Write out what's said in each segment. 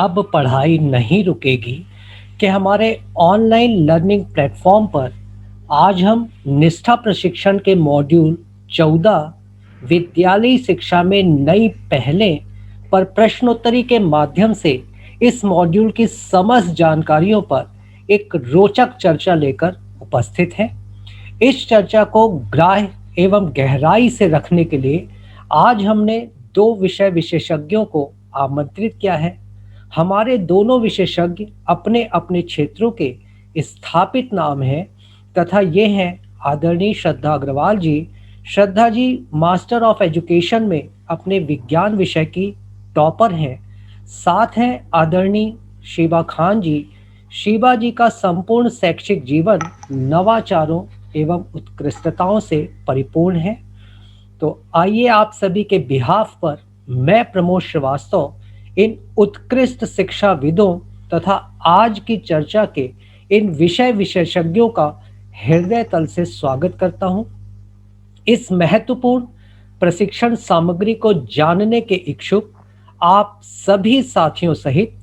अब पढ़ाई नहीं रुकेगी कि हमारे ऑनलाइन लर्निंग प्लेटफॉर्म पर आज हम निष्ठा प्रशिक्षण के मॉड्यूल 14 विद्यालयी शिक्षा में नई पहलें पर प्रश्नोत्तरी के माध्यम से इस मॉड्यूल की समस्त जानकारियों पर एक रोचक चर्चा लेकर उपस्थित हैं। इस चर्चा को ग्राह्य एवं गहराई से रखने के लिए आज हमने दो विषय विशेषज्ञों को आमंत्रित किया है। हमारे दोनों विशेषज्ञ अपने अपने क्षेत्रों के स्थापित नाम हैं तथा ये हैं आदरणीय श्रद्धा अग्रवाल जी। Shraddha ji master of education में अपने विज्ञान विषय की टॉपर हैं। साथ हैं आदरणीय शीबा खान जी। शीबा जी का संपूर्ण शैक्षिक जीवन नवाचारों एवं उत्कृष्टताओं से परिपूर्ण है। तो आइए आप सभी के बिहाफ पर मैं प्रमोद श्रीवास्तव इन उत्कृष्ट शिक्षाविदों तथा आज की चर्चा के इन विषय विशेषज्ञों का हृदय तल से स्वागत करता हूं। इस महत्वपूर्ण प्रशिक्षण सामग्री को जानने के इच्छुक आप सभी साथियों सहित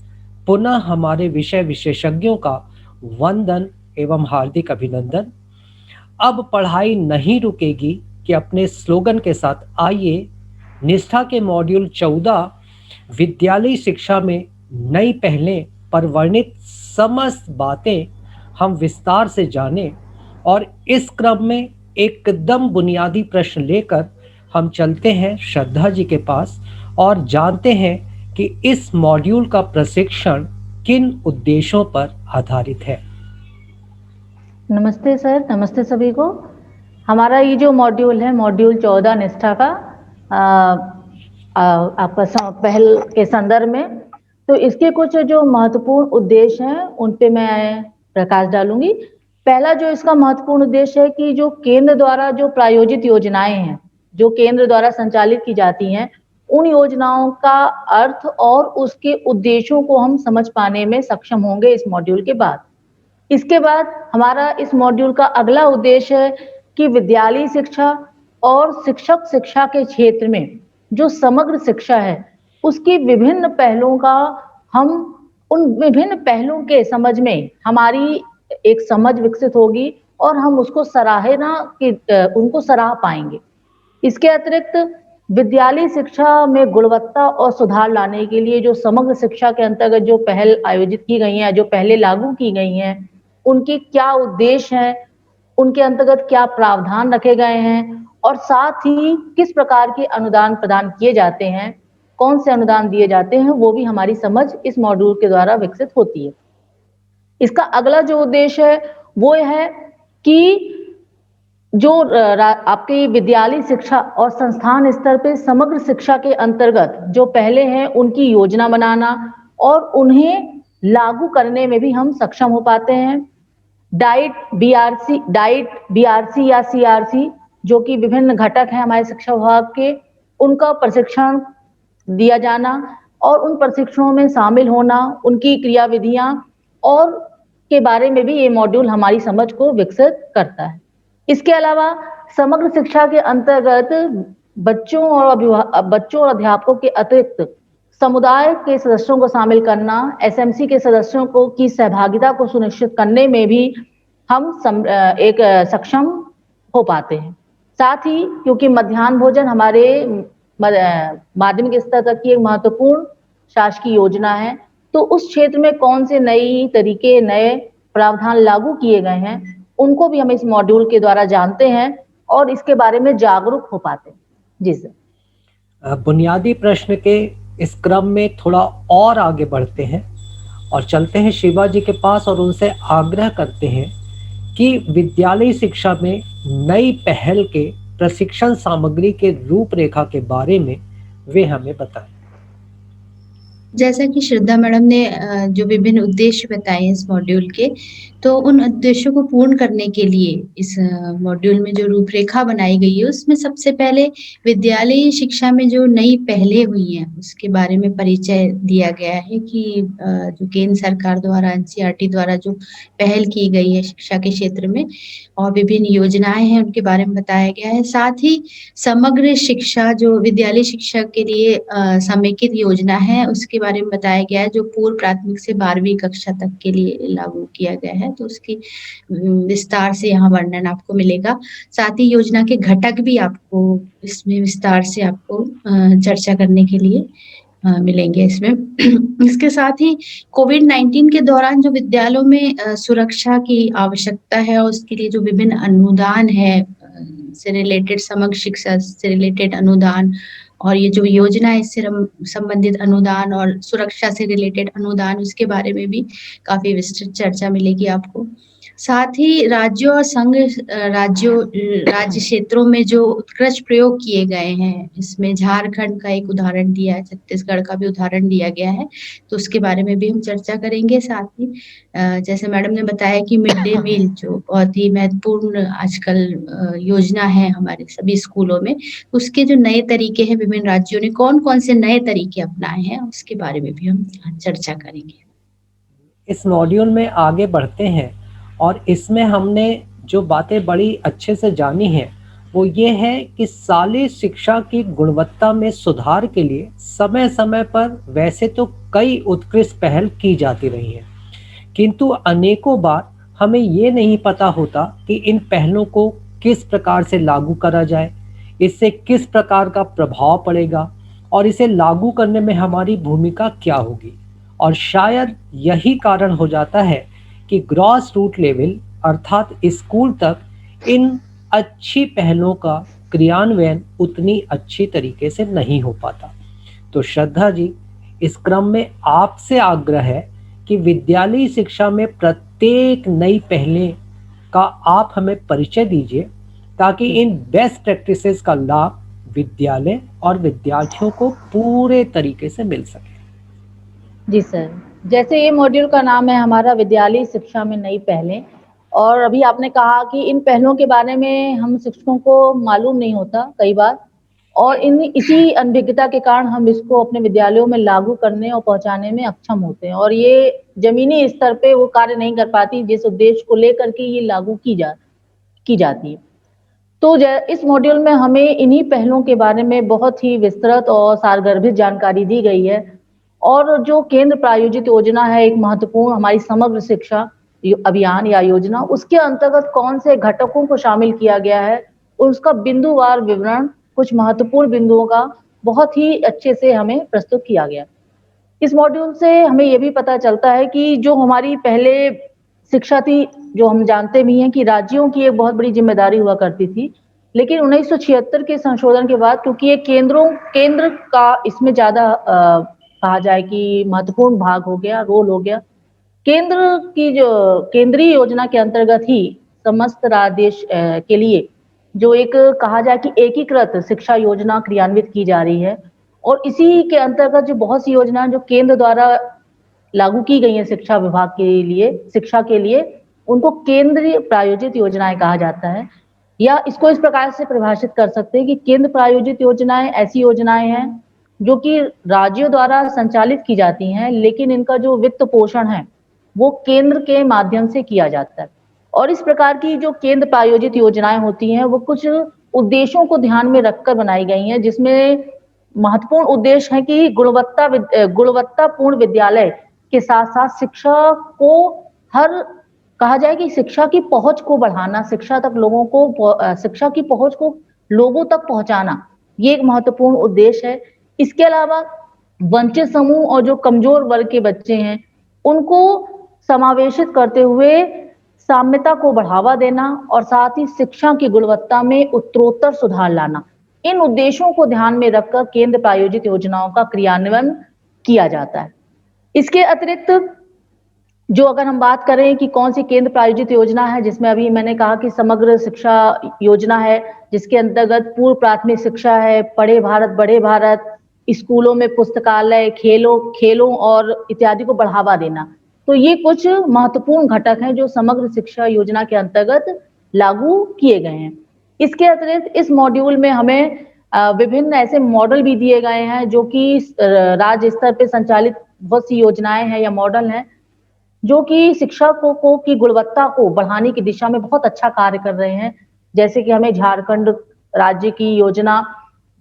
पुनः हमारे विषय विशेषज्ञों का वंदन एवं हार्दिक अभिनंदन। अब पढ़ाई नहीं रुकेगी कि अपने स्लोगन के साथ आइए निष्ठा के मॉड्यूल 14 विद्यालयी शिक्षा में नई पहलें पर वर्णित समस्त बातें हम विस्तार से जानें। और इस क्रम में एकदम बुनियादी प्रश्न लेकर हम चलते हैं श्रद्धा जी के पास और जानते हैं कि इस मॉड्यूल का प्रशिक्षण किन उद्देश्यों पर आधारित है। नमस्ते सर, नमस्ते सभी को। हमारा ये जो मॉड्यूल है मॉड्यूल 14 निष्ठा का आपका पहल के संदर्भ में, तो इसके कुछ जो महत्वपूर्ण उद्देश्य हैं उन पे मैं प्रकाश डालूंगी। पहला जो इसका महत्वपूर्ण उद्देश्य है कि जो केंद्र द्वारा जो प्रायोजित योजनाएं हैं, जो केंद्र द्वारा संचालित की जाती हैं, उन योजनाओं का अर्थ और उसके उद्देश्यों को हम समझ पाने में सक्षम होंगे इस मॉड्यूल के बाद। इसके बाद हमारा इस मॉड्यूल का अगला उद्देश्य है कि विद्यालयी शिक्षा और शिक्षक शिक्षा के क्षेत्र में जो समग्र शिक्षा है उसकी विभिन्न पहलुओं का हम उन विभिन्न पहलुओं के समझ में हमारी एक समझ विकसित होगी और हम उसको उनको सराह पाएंगे। इसके अतिरिक्त विद्यालयी शिक्षा में गुणवत्ता और सुधार लाने के लिए जो समग्र शिक्षा के अंतर्गत जो पहल आयोजित की गई हैं, जो पहले लागू की गई हैं, उनके क्या उद्देश्य हैं, उनके अंतर्गत क्या प्रावधान रखे गए हैं और साथ ही किस प्रकार के अनुदान प्रदान किए जाते हैं, कौन से अनुदान दिए जाते हैं, वो भी हमारी समझ इस मॉड्यूल के द्वारा विकसित होती है। इसका अगला जो उद्देश्य है वो है कि जो आपकी विद्यालय शिक्षा और संस्थान स्तर पे समग्र शिक्षा के अंतर्गत जो पहले हैं उनकी योजना बनाना और उन्हें लागू करने में भी हम सक्षम हो पाते हैं। डाइट बीआरसी या सीआरसी जो कि विभिन्न घटक हैं हमारे शिक्षा विभाग के, उनका प्रशिक्षण दिया जाना और उन प्रशिक्षणों में शामिल होना, उनकी क्रियाविधियां और के बारे में भी ये मॉड्यूल हमारी समझ को विकसित करता है। इसके अलावा समग्र शिक्षा के अंतर्गत बच्चों और अध्यापकों के अतिरिक्त समुदाय के सदस्यों को शामिल करना, एसएमसी के सदस्यों को की सहभागिता को सुनिश्चित करने में भी हम सक्षम हो पाते हैं। साथ ही क्योंकि मध्याह्न भोजन हमारे माध्यमिक स्तर तक की एक महत्वपूर्ण शासकीय योजना है, तो उस क्षेत्र में कौन से नए प्रावधान लागू किए गए हैं उनको भी हम इस मॉड्यूल के द्वारा जानते हैं और इसके बारे में जागरूक हो पाते हैं। जी सर। बुनियादी प्रश्न के इस क्रम में थोड़ा और आगे बढ़ते हैं और चलते हैं शिवा जी के पास और उनसे आग्रह करते हैं कि विद्यालयी शिक्षा में नई पहल के प्रशिक्षण सामग्री के रूपरेखा के बारे में वे हमें बताएं। जैसा कि श्रद्धा मैडम ने जो विभिन्न उद्देश्य बताए इस मॉड्यूल के, तो उन उद्देश्यों को पूर्ण करने के लिए इस मॉड्यूल में जो रूपरेखा बनाई गई है उसमें सबसे पहले विद्यालयी शिक्षा में जो नई पहलें हुई हैं उसके बारे में परिचय दिया गया है कि जो केंद्र सरकार द्वारा एनसीईआरटी द्वारा जो पहल की गई है शिक्षा के क्षेत्र में और विभिन्न योजनाएं हैं उनके बारे में बताया गया है। साथ ही समग्र शिक्षा जो विद्यालय शिक्षा के लिए समेकित योजना है उसके बारे में बताया गया है जो पूर्व प्राथमिक से 12वीं कक्षा तक के लिए लागू किया गया है, तो उसकी विस्तार से यहाँ वर्णन आपको मिलेगा। साथ ही योजना के घटक भी आपको इसमें विस्तार से आपको चर्चा करने के लिए मिलेंगे इसमें। इसके साथ ही कोविड-19 के दौरान जो विद्यालयों में सुरक्षा की आवश्यकता है और उसके लिए जो विभिन्न अनुदान है से रिलेटेड समग्र शिक्षा से रिलेटेड अनुदान और ये जो योजना है इससे संबंधित अनुदान और सुरक्षा से रिलेटेड अनुदान उसके बारे में भी काफ़ी विस्तृत चर्चा मिलेगी आपको। साथ ही राज्यों और संघ राज्य क्षेत्रों में जो उत्कृष्ट प्रयोग किए गए हैं, इसमें झारखंड का एक उदाहरण दिया है, छत्तीसगढ़ का भी उदाहरण दिया गया है, तो उसके बारे में भी हम चर्चा करेंगे। साथ ही जैसे मैडम ने बताया कि मिड डे मील जो बहुत ही महत्वपूर्ण आजकल योजना है हमारे सभी स्कूलों में, उसके जो नए तरीके हैं विभिन्न राज्यों ने कौन-कौन से नए तरीके अपनाए हैं, उसके बारे में भी हम चर्चा करेंगे। इस मॉड्यूल में आगे बढ़ते हैं और इसमें हमने जो बातें बड़ी अच्छे से जानी हैं वो ये है कि शालेय शिक्षा की गुणवत्ता में सुधार के लिए समय-समय पर वैसे तो कई उत्कृष्ट पहल की जाती रही हैं, किंतु अनेकों बार हमें ये नहीं पता होता कि इन पहलों को किस प्रकार से लागू करा जाए, इससे किस प्रकार का प्रभाव पड़ेगा और इसे लागू करने में हमारी भूमिका क्या होगी। और शायद यही कारण हो जाता है कि ग्रॉस रूट लेवल अर्थात स्कूल तक इन अच्छी पहलों का क्रियान्वयन उतनी अच्छी तरीके से नहीं हो पाता। तो श्रद्धा जी, इस क्रम में आपसे आग्रह है कि विद्यालयी शिक्षा में प्रत्येक नई पहलें का आप हमें परिचय दीजिए ताकि इन बेस्ट प्रैक्टिसेस का लाभ विद्यालय और विद्यार्थियों को पूरे तरीके से मिल सके। जी सर, जैसे ये मॉड्यूल का नाम है हमारा विद्यालयी शिक्षा में नई पहलें, और अभी आपने कहा कि इन पहलों के बारे में हम शिक्षकों को मालूम नहीं होता कई बार, और इसी अनभिज्ञता के कारण हम इसको अपने विद्यालयों में लागू करने और पहुंचाने में अक्षम होते हैं, और ये जमीनी स्तर पे वो कार्य नहीं कर पाती जिस उद्देश्य को लेकर के ये लागू की जाती है। तो इस मॉड्यूल में हमें इन्हीं पहलों के बारे में बहुत ही विस्तृत और सारगर्भित जानकारी दी गई है, और जो केंद्र प्रायोजित योजना है एक महत्वपूर्ण हमारी समग्र शिक्षा अभियान या योजना, उसके अंतर्गत कौन से घटकों को शामिल किया गया है, उसका बिंदुवार विवरण कुछ महत्वपूर्ण बिंदुओं का बहुत ही अच्छे से हमें प्रस्तुत किया गया। इस मॉड्यूल से हमें ये भी पता चलता है कि जो हमारी पहले शिक्षा थी, जो हम जानते भी हैं कि राज्यों की एक बहुत बड़ी जिम्मेदारी हुआ करती थी, लेकिन 1976 के संशोधन के बाद क्योंकि ये केंद्र का इसमें ज्यादा कहा जाए कि महत्वपूर्ण भाग हो गया, रोल हो गया। केंद्र की जो केंद्रीय योजना के अंतर्गत ही समस्त राज्य देश के लिए जो एक कहा जाए कि एकीकृत शिक्षा योजना क्रियान्वित की जा रही है, और इसी के अंतर्गत जो बहुत सी योजनाएं जो केंद्र द्वारा लागू की गई हैं शिक्षा विभाग के लिए, शिक्षा के लिए, उनको केंद्रीय प्रायोजित योजनाएं कहा जाता है। या इसको इस प्रकार से परिभाषित कर सकते हैं कि केंद्र प्रायोजित योजनाएं ऐसी योजनाएं हैं जो कि राज्यों द्वारा संचालित की जाती हैं, लेकिन इनका जो वित्त पोषण है वो केंद्र के माध्यम से किया जाता है। और इस प्रकार की जो केंद्र प्रायोजित योजनाएं होती हैं वो कुछ उद्देश्यों को ध्यान में रखकर बनाई गई हैं, जिसमें महत्वपूर्ण उद्देश्य है कि गुणवत्तापूर्ण विद्यालय के साथ साथ शिक्षा को हर कहा जाए कि शिक्षा की पहुंच को बढ़ाना, शिक्षा की पहुंच को लोगों तक पहुंचाना, ये एक महत्वपूर्ण उद्देश्य है। इसके अलावा वंचित समूह और जो कमजोर वर्ग के बच्चे हैं उनको समावेशित करते हुए साम्यता को बढ़ावा देना और साथ ही शिक्षा की गुणवत्ता में उत्तरोत्तर सुधार लाना, इन उद्देश्यों को ध्यान में रखकर केंद्र प्रायोजित योजनाओं का क्रियान्वयन किया जाता है। इसके अतिरिक्त जो अगर हम बात करें कि कौन सी केंद्र प्रायोजित योजना है, जिसमें अभी मैंने कहा कि समग्र शिक्षा योजना है, जिसके अंतर्गत पूर्व प्राथमिक शिक्षा है, पढ़े भारत बड़े भारत, स्कूलों में पुस्तकालय, खेलों और इत्यादि को बढ़ावा देना। तो ये कुछ महत्वपूर्ण घटक हैं जो समग्र शिक्षा योजना के अंतर्गत लागू किए गए हैं। इसके अतिरिक्त इस मॉड्यूल में हमें विभिन्न ऐसे मॉडल भी दिए गए हैं जो कि राज्य स्तर पे संचालित बहुत सी योजनाएं हैं या मॉडल हैं जो कि शिक्षा को की गुणवत्ता को बढ़ाने की दिशा में बहुत अच्छा कार्य कर रहे हैं। जैसे कि हमें झारखंड राज्य की योजना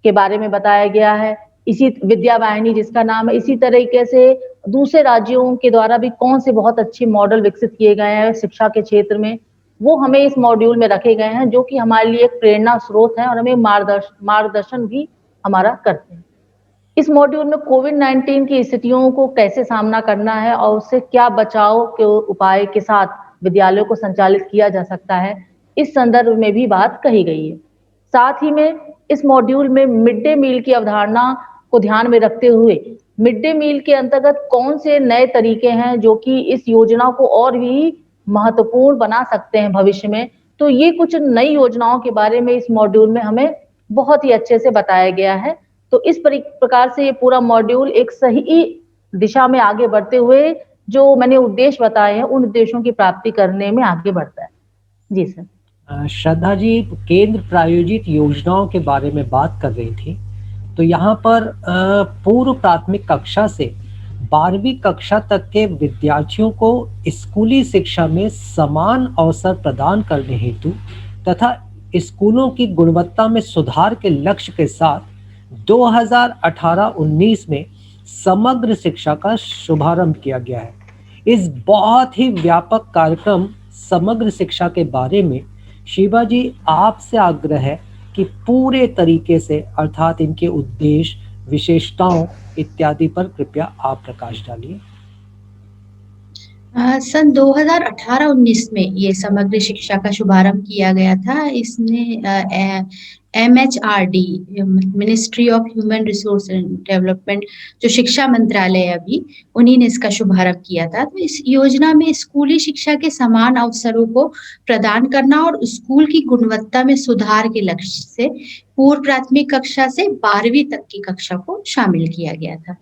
के बारे में बताया गया है, इसी विद्या वाहिनी जिसका नाम है, इसी तरीके से दूसरे राज्यों के द्वारा भी कौन से बहुत अच्छे मॉडल विकसित किए गए हैं शिक्षा के क्षेत्र में, वो हमें इस मॉड्यूल में रखे गए हैं, जो कि हमारे लिए एक प्रेरणा स्रोत है और हमें मार्गदर्शन भी हमारा करते हैं। इस मॉड्यूल में कोविड-19 की स्थितियों को कैसे सामना करना है और उससे क्या बचाव के उपाय के साथ विद्यालयों को संचालित किया जा सकता है, इस संदर्भ में भी बात कही गई है। साथ ही में इस मॉड्यूल में मिड डे मील की अवधारणा को ध्यान में रखते हुए मिड डे मील के अंतर्गत कौन से नए तरीके हैं जो कि इस योजना को और भी महत्वपूर्ण बना सकते हैं भविष्य में। तो ये कुछ नई योजनाओं के बारे में इस मॉड्यूल में हमें बहुत ही अच्छे से बताया गया है। तो इस प्रकार से ये पूरा मॉड्यूल एक सही दिशा में आगे बढ़ते हुए जो मैंने उद्देश्य बताए हैं, उन उद्देश्यों की प्राप्ति करने में आगे बढ़ता है। जी सर। श्रद्धा जी केंद्र प्रायोजित योजनाओं के बारे में बात कर रही थी, तो यहाँ पर पूर्व प्राथमिक कक्षा से 12वीं कक्षा तक के विद्यार्थियों को स्कूली शिक्षा में समान अवसर प्रदान करने हेतु तथा स्कूलों की गुणवत्ता में सुधार के लक्ष्य के साथ 2018-19 में समग्र शिक्षा का शुभारंभ किया गया है। इस बहुत ही व्यापक कार्यक्रम समग्र शिक्षा के बारे में शिवा जी आपसे आग्रह है कि पूरे तरीके से अर्थात इनके उद्देश्य, विशेषताओं इत्यादि पर कृपया आप प्रकाश डालिए। सन 2018-19 में ये समग्र शिक्षा का शुभारंभ किया गया था। इसने MHRD ministry of human resource and development जो शिक्षा मंत्रालय है अभी, उन्हीं ने इसका शुभारंभ किया था। तो इस योजना में स्कूली शिक्षा के समान अवसरों को प्रदान करना और स्कूल की गुणवत्ता में सुधार के लक्ष्य से पूर्व प्राथमिक कक्षा से 12वीं तक की कक्षा को शामिल किया गया था।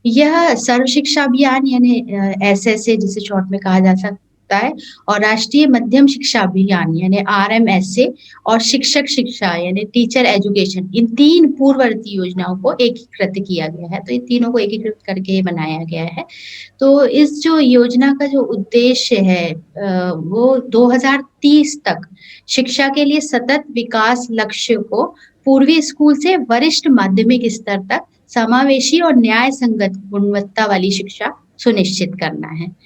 यह सर्व शिक्षा अभियान यानी SSA जिसे शॉर्ट में कहा जा सकता है, और राष्ट्रीय मध्यम शिक्षा अभियान यानी RMSA और शिक्षक शिक्षा यानी टीचर एजुकेशन, इन 3 पूर्ववर्ती योजनाओं को एकीकृत किया गया है। तो इन तीनों को एकीकृत करके बनाया गया है। तो इस जो योजना का जो उद्देश्य है वो 2030 तक शिक्षा के लिए सतत विकास लक्ष्य को पूर्वी स्कूल से वरिष्ठ माध्यमिक स्तर तक समावेशी और न्याय संगत गुणवत्ता वाली शिक्षा सुनिश्चित करना है।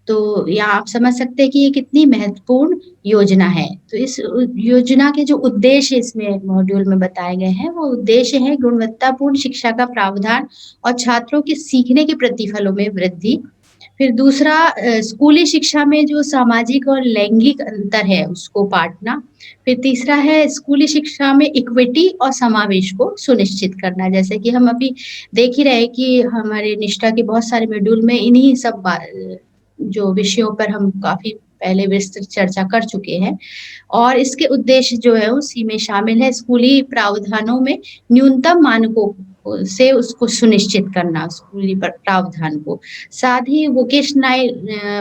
तो यहाँ आप समझ सकते हैं कि ये कितनी महत्वपूर्ण योजना है। तो इस योजना के जो उद्देश्य इसमें मॉड्यूल में बताए गए हैं, वो उद्देश्य है गुणवत्तापूर्ण शिक्षा का प्रावधान और छात्रों के सीखने के प्रतिफलों में वृद्धि। फिर दूसरा, स्कूली शिक्षा में जो सामाजिक और लैंगिक अंतर है उसको पाटना। फिर तीसरा है स्कूली शिक्षा में इक्विटी और समावेश को सुनिश्चित करना। जैसे कि हम अभी देख ही रहे कि हमारे निष्ठा के बहुत सारे मॉड्यूल में इन्हीं सब जो विषयों पर हम काफी पहले विस्तृत चर्चा कर चुके हैं, और इसके उद्देश्य जो है उसी में शामिल है स्कूली प्रावधानों में न्यूनतम मानकों से उसको सुनिश्चित करना, स्कूली प्रावधान को। साथ ही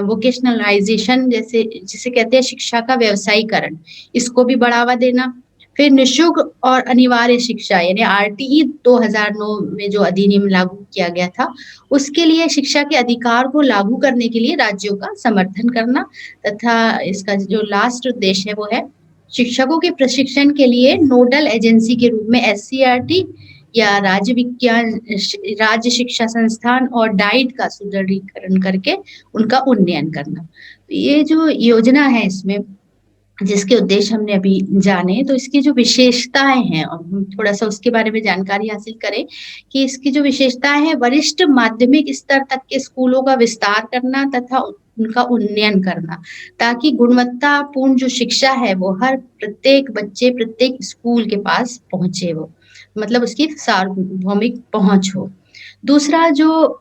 वोकेशनलाइजेशन जैसे जिसे कहते हैं शिक्षा का व्यवसायीकरण, इसको भी बढ़ावा देना। फिर निःशुल्क और अनिवार्य शिक्षा यानी RTE 2009 में जो अधिनियम लागू किया गया था, उसके लिए शिक्षा के अधिकार को लागू करने के लिए राज्यों का समर्थन करना। तथा इसका जो लास्ट उद्देश्य है वो है शिक्षकों के प्रशिक्षण के लिए नोडल एजेंसी के रूप में SCRT या राज्य शिक्षा संस्थान और डाइट का सुदृढ़ीकरण करके उनका उन्नयन करना। ये जो योजना है इसमें जिसके उद्देश्य हमने अभी जाने, तो इसकी जो विशेषताएं हैं और हम थोड़ा सा उसके बारे में जानकारी हासिल करें कि इसकी जो विशेषताएं हैं, वरिष्ठ माध्यमिक स्तर तक के स्कूलों का विस्तार करना तथा उनका उन्नयन करना, ताकि गुणवत्तापूर्ण जो शिक्षा है वो हर प्रत्येक बच्चे प्रत्येक स्कूल के पास पहुंचे, वो मतलब उसकी सार्वभौमिक पहुंच हो। दूसरा, जो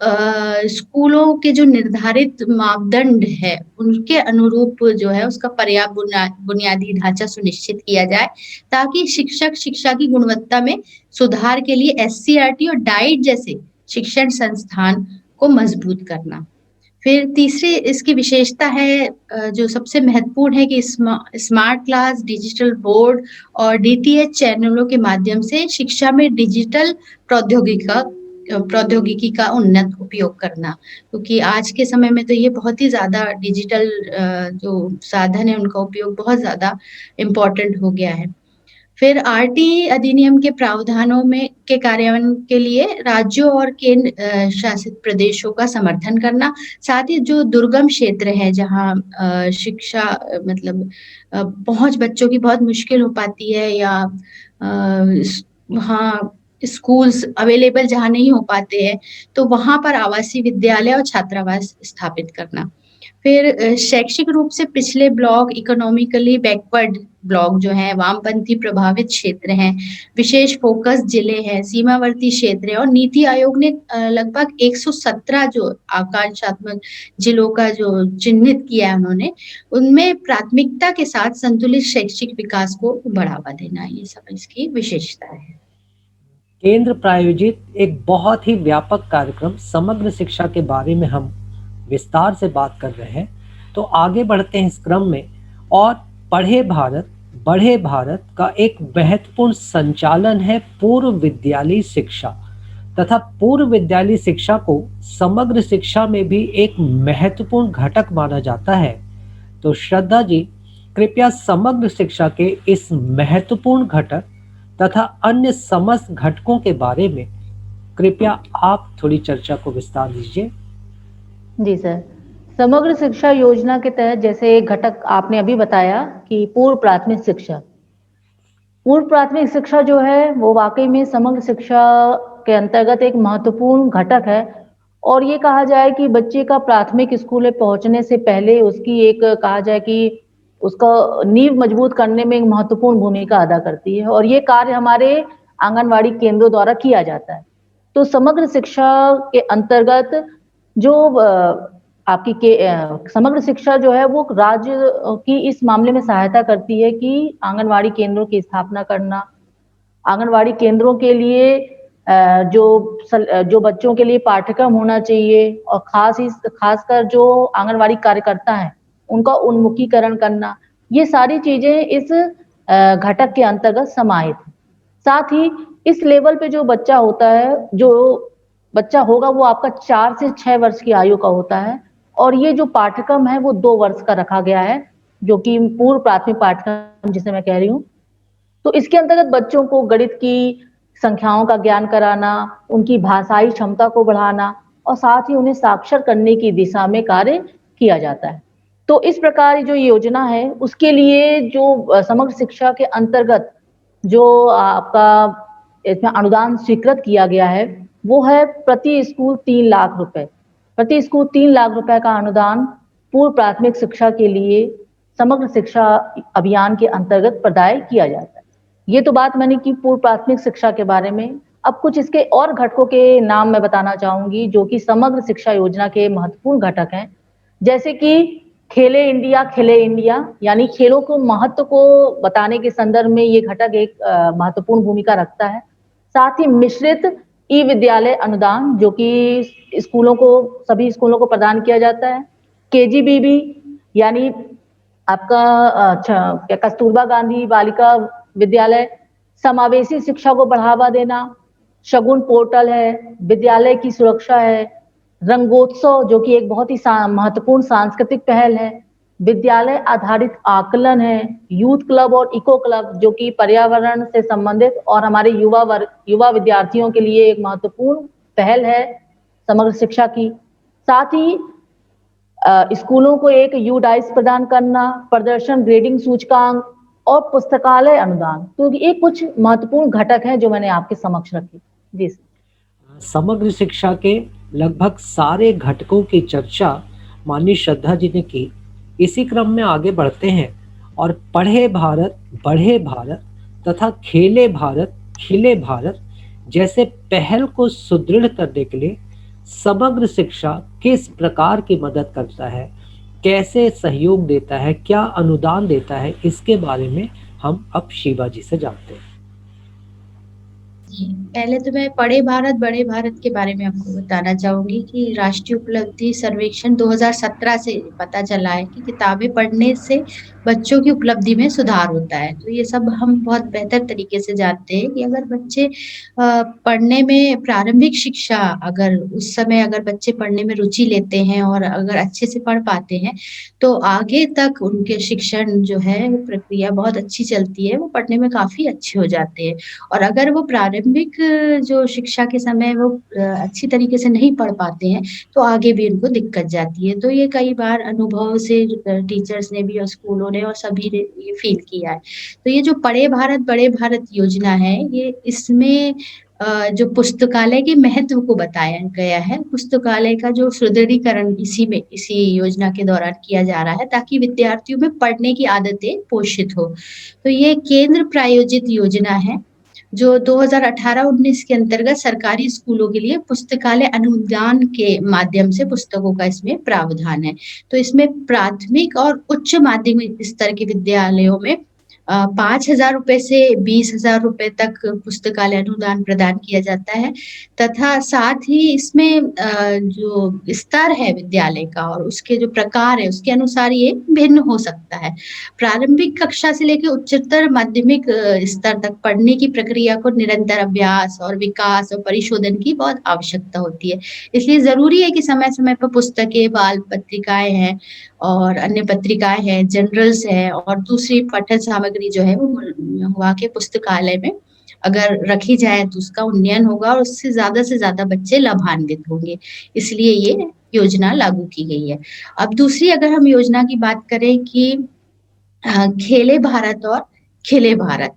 स्कूलों के जो निर्धारित मापदंड है उनके अनुरूप जो है उसका पर्याप्त बुनियादी ढांचा सुनिश्चित किया जाए, ताकि शिक्षक शिक्षा की गुणवत्ता में सुधार के लिए SCRT और डाइट जैसे शिक्षण संस्थान को मजबूत करना। फिर तीसरी इसकी विशेषता है जो सबसे महत्वपूर्ण है कि स्मार्ट क्लास, डिजिटल बोर्ड और DTH चैनलों के माध्यम से शिक्षा में डिजिटल प्रौद्योगिकी का उन्नत उपयोग करना, क्योंकि आज के समय में तो ये बहुत ही ज्यादा डिजिटल जो साधन है उनका उपयोग बहुत ज्यादा इम्पोर्टेंट हो गया है। फिर आरटीई अधिनियम के प्रावधानों में के कार्यान्वयन के लिए राज्यों और केंद्र शासित प्रदेशों का समर्थन करना, साथ ही जो दुर्गम क्षेत्र है जहाँ शिक्षा मतलब पहुँच बच्चों की बहुत मुश्किल हो पाती है या वहाँ स्कूल्स अवेलेबल जहाँ नहीं हो पाते हैं, तो वहाँ पर आवासीय विद्यालय और छात्रावास स्थापित करना। फिर शैक्षिक रूप से पिछले ब्लॉक, इकोनॉमिकली बैकवर्ड ब्लॉक जो हैं, वामपंथी प्रभावित क्षेत्र हैं, विशेष फ़ोकस जिले हैं, सीमावर्ती क्षेत्र हैं और नीति आयोग ने लगभग 117 जो आकांक्षात्मक जिलों का जो चिन्हित किया है उन्होंने, उनमें प्राथमिकता के साथ संतुलित शैक्षिक विकास को बढ़ावा देना, ये सब इसकी विशेषता है। केंद्र प्रायोजित एक बहुत ही व्यापक कार्यक्रम समग्र शिक्षा के बारे में हम विस्तार से बात कर रहे हैं। तो आगे बढ़ते हैं इस क्रम में और पढ़े भारत बढ़े भारत का एक महत्वपूर्ण संचालन है पूर्व विद्यालयी शिक्षा तथा पूर्व विद्यालयी शिक्षा को समग्र शिक्षा में भी एक महत्वपूर्ण घटक माना जाता है। तो श्रद्धा जी, कृपया समग्र शिक्षा के इस महत्वपूर्ण घटक तथा अन्य समस्त घटकों के बारे में कृपया आप थोड़ी चर्चा को विस्तार दीजिए। जी सर, समग्र शिक्षा योजना के तहत जैसे एक घटक आपने अभी बताया कि पूर्व प्राथमिक शिक्षा। पूर्व प्राथमिक शिक्षा जो है वो वाकई में समग्र शिक्षा के अंतर्गत एक महत्वपूर्ण घटक है और ये कहा जाए कि बच्चे का प्राथमिक स्कूल में पहुंचने से पहले उसकी एक कहा जाए कि उसका नींव मजबूत करने में एक महत्वपूर्ण भूमिका अदा करती है और ये कार्य हमारे आंगनवाड़ी केंद्रों द्वारा किया जाता है। तो समग्र शिक्षा के अंतर्गत जो आपकी समग्र शिक्षा जो है वो राज्य की इस मामले में सहायता करती है कि आंगनवाड़ी केंद्रों की स्थापना करना, आंगनवाड़ी केंद्रों के लिए जो बच्चों के लिए पाठ्यक्रम होना चाहिए और खासकर जो आंगनवाड़ी कार्यकर्ता हैं उनका उन्मुखीकरण करना, ये सारी चीजें इस घटक के अंतर्गत समाहित है। साथ ही इस लेवल पे जो बच्चा होता है, जो बच्चा होगा वो आपका 4 से 6 वर्ष की आयु का होता है और ये जो पाठ्यक्रम है वो 2 वर्ष का रखा गया है, जो कि पूर्व प्राथमिक पाठ्यक्रम जिसे मैं कह रही हूँ। तो इसके अंतर्गत बच्चों को गणित की संख्याओं का ज्ञान कराना, उनकी भाषाई क्षमता को बढ़ाना और साथ ही उन्हें साक्षर करने की दिशा में कार्य किया जाता है। तो इस प्रकार जो योजना है उसके लिए जो समग्र शिक्षा के अंतर्गत जो आपका इसमें अनुदान स्वीकृत किया गया है वो है प्रति स्कूल 3 लाख रुपए। प्रति स्कूल 3 लाख रुपए का अनुदान पूर्व प्राथमिक शिक्षा के लिए समग्र शिक्षा अभियान के अंतर्गत प्रदाय किया जाता है। ये तो बात मैंने की पूर्व प्राथमिक शिक्षा के बारे में। अब कुछ इसके और घटकों के नाम मैं बताना चाहूंगी जो कि समग्र शिक्षा योजना के महत्वपूर्ण घटक हैं, जैसे कि खेले इंडिया खिले इंडिया, यानी खेलों को महत्व को बताने के संदर्भ में ये घटक एक महत्वपूर्ण भूमिका रखता है। साथ ही मिश्रित ई विद्यालय अनुदान जो कि सभी स्कूलों को प्रदान किया जाता है। केजीबीबी यानी आपका कस्तूरबा गांधी बालिका विद्यालय, समावेशी शिक्षा को बढ़ावा देना, शगुन पोर्टल है, विद्यालय की सुरक्षा है, रंगोत्सव जो कि एक बहुत ही महत्वपूर्ण सांस्कृतिक पहल है, विद्यालय आधारित आकलन है, यूथ क्लब और इको क्लब जो कि पर्यावरण से संबंधित और हमारे युवा विद्यार्थियों के लिए एक महत्वपूर्ण पहल है समग्र शिक्षा की। साथ ही स्कूलों को एक यूडाइस प्रदान करना, प्रदर्शन ग्रेडिंग सूचकांक और पुस्तकालय अनुदान। तो ये कुछ महत्वपूर्ण घटक हैं जो मैंने आपके समक्ष रखे। जी समग्र शिक्षा के लगभग सारे घटकों की चर्चा माननीय श्रद्धा जी ने की। इसी क्रम में आगे बढ़ते हैं और पढ़े भारत बढ़े भारत तथा खेले भारत खिले भारत जैसे पहल को सुदृढ़ करने के लिए समग्र शिक्षा किस प्रकार की मदद करता है, कैसे सहयोग देता है, क्या अनुदान देता है, इसके बारे में हम अब शिवा जी से जानते हैं। पहले तो मैं पढ़े भारत बड़े भारत के बारे में आपको बताना चाहूंगी कि राष्ट्रीय उपलब्धि सर्वेक्षण 2017 से पता चला है कि किताबें पढ़ने से बच्चों की उपलब्धि में सुधार होता है। तो ये सब हम बहुत बेहतर तरीके से जानते हैं कि अगर बच्चे पढ़ने में प्रारंभिक शिक्षा अगर उस समय अगर बच्चे पढ़ने में रुचि लेते हैं और अगर अच्छे से पढ़ पाते हैं, तो आगे तक उनके शिक्षण जो है प्रक्रिया बहुत अच्छी चलती है, वो पढ़ने में काफ़ी अच्छे हो जाते हैं। और अगर वो प्रारंभिक जो शिक्षा के समय वो अच्छी तरीके से नहीं पढ़ पाते हैं, तो आगे भी उनको दिक्कत जाती है। तो ये कई बार अनुभव से टीचर्स ने भी और स्कूलों ने और सभी ने ये फ़ील किया है। तो ये जो पढ़े भारत, बड़े भारत योजना है, ये इसमें जो पुस्तकालय के महत्व को बताया गया है। पुस्तकालय का जो सुदृढ़ीकरण इसी योजना के दौरान किया जा रहा है, ताकि विद्यार्थियों में पढ़ने की आदतें पोषित हो। तो ये केंद्र प्रायोजित योजना है, जो 2018-19 के अंतर्गत सरकारी स्कूलों के लिए पुस्तकालय अनुदान के माध्यम से पुस्तकों का इसमें प्रावधान है। तो इसमें प्राथमिक और उच्च माध्यमिक स्तर के विद्यालयों में 5,000 रुपए से 20,000 रुपए तक पुस्तकालय अनुदान प्रदान किया जाता है, तथा साथ ही इसमें जो स्तर है विद्यालय का और उसके जो प्रकार है, उसके अनुसार ये भिन्न हो सकता है। प्रारंभिक कक्षा से लेके उच्चतर माध्यमिक स्तर तक पढ़ने की प्रक्रिया को निरंतर अभ्यास और विकास और परिशोधन की बहुत आवश्यकता होती है। इसलिए ज़रूरी है कि समय-समय पर पुस्तकें, बाल पत्रिकाएँ हैं और अन्य पत्रिकाएँ हैं, जर्नल्स हैं और दूसरी पठन सामग्री जो है वो वहाँ के पुस्तकालय में अगर रखी जाए तो उसका उन्नयन होगा और उससे ज़्यादा से ज़्यादा बच्चे लाभान्वित होंगे। इसलिए ये योजना लागू की गई है। अब दूसरी अगर हम योजना की बात करें कि खेले भारत और खिले भारत।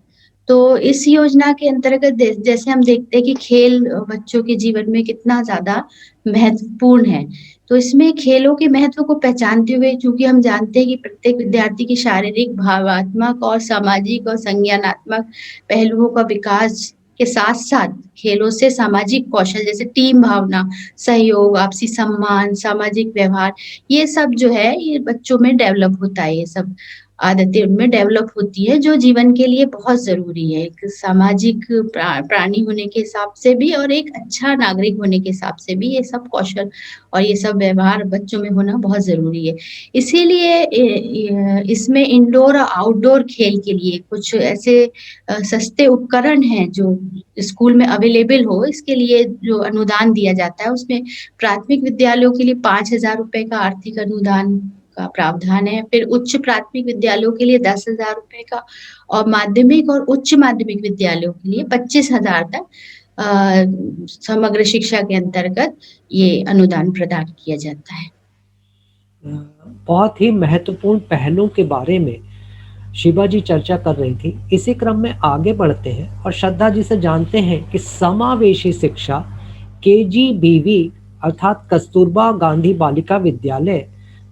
तो इस योजना के अंतर्गत जैसे हम देखते हैं कि खेल बच्चों के जीवन में कितना ज़्यादा महत्वपूर्ण है। तो इसमें खेलों के महत्व को पहचानते हुए चूँकि हम जानते हैं कि प्रत्येक विद्यार्थी की शारीरिक, भावात्मक और सामाजिक और संज्ञानात्मक पहलुओं का विकास के साथ-साथ खेलों से सामाजिक कौशल जैसे टीम भावना, सहयोग, आपसी सम्मान, सामाजिक व्यवहार, ये सब जो है ये बच्चों में डेवलप होता है ये सब। आदतें उनमें डेवलप होती है जो जीवन के लिए बहुत ज़रूरी है। एक सामाजिक प्राणी होने के हिसाब से भी और एक अच्छा नागरिक होने के हिसाब से भी ये सब कौशल और ये सब व्यवहार बच्चों में होना बहुत ज़रूरी है। इसीलिए इसमें इंडोर और आउटडोर खेल के लिए कुछ ऐसे सस्ते उपकरण हैं जो स्कूल में अवेलेबल हो, इसके लिए जो अनुदान दिया जाता है उसमें प्राथमिक विद्यालयों के लिए 5,000 रुपए का आर्थिक अनुदान का प्रावधान है। फिर उच्च प्राथमिक विद्यालयों के लिए 10,000 रुपए का और माध्यमिक और उच्च माध्यमिक विद्यालयों के लिए 25,000 तक समग्र शिक्षा के अंतर्गत ये अनुदान प्रदान किया जाता है। बहुत ही महत्वपूर्ण पहलुओं के बारे में शिवा जी चर्चा कर रही थी। इसी क्रम में आगे बढ़ते हैं और श्रद्धा जी से जानते हैं कि समावेशी शिक्षा केजीबीवी अर्थात कस्तूरबा गांधी बालिका विद्यालय